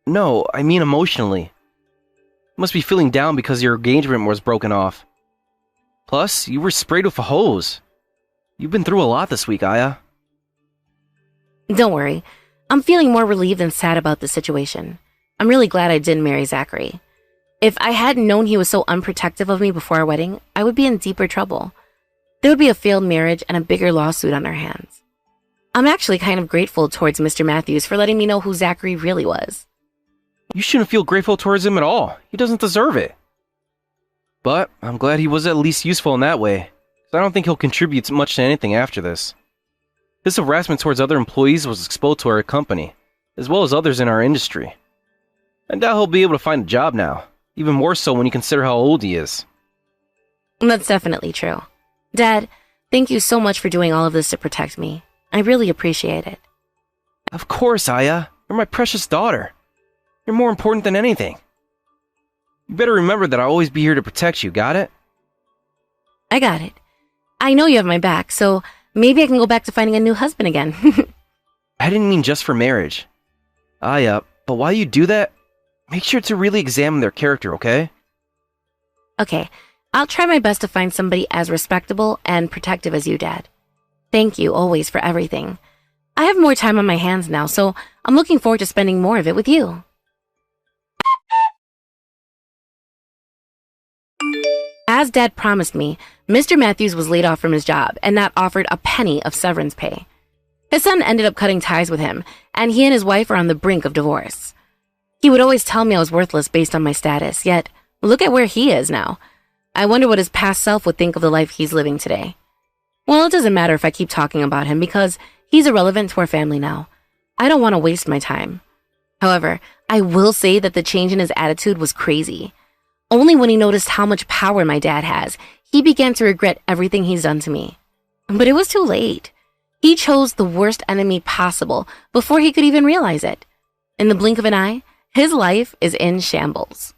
No, I mean emotionally. You must be feeling down because your engagement was broken off. Plus, you were sprayed with a hose. You've been through a lot this week, Aya. Don't worry. I'm feeling more relieved than sad about the situation. I'm really glad I didn't marry Zachary. If I hadn't known he was so unprotective of me before our wedding, I would be in deeper trouble. There would be a failed marriage and a bigger lawsuit on our hands. I'm actually kind of grateful towards Mr. Matthews for letting me know who Zachary really was. You shouldn't feel grateful towards him at all. He doesn't deserve it. But I'm glad he was at least useful in that way, because I don't think he'll contribute much to anything after this. His harassment towards other employees was exposed to our company, as well as others in our industry. I doubt he'll be able to find a job now, even more so when you consider how old he is. That's definitely true. Dad, thank you so much for doing all of this to protect me. I really appreciate it. Of course, Aya. You're my precious daughter. You're more important than anything. You better remember that I'll always be here to protect you, got it? I got it. I know you have my back, so maybe I can go back to finding a new husband again. I didn't mean just for marriage. But while you do that, make sure to really examine their character, okay? Okay, I'll try my best to find somebody as respectable and protective as you, Dad. Thank you always for everything. I have more time on my hands now, so I'm looking forward to spending more of it with you. As Dad promised me, Mr. Matthews was laid off from his job and not offered a penny of severance pay. His son ended up cutting ties with him, and he and his wife are on the brink of divorce. He would always tell me I was worthless based on my status, yet look at where he is now. I wonder what his past self would think of the life he's living today. Well, it doesn't matter if I keep talking about him because he's irrelevant to our family now. I don't want to waste my time. However, I will say that the change in his attitude was crazy. Only when he noticed how much power my dad has, he began to regret everything he's done to me. But it was too late. He chose the worst enemy possible before he could even realize it. In the blink of an eye, his life is in shambles.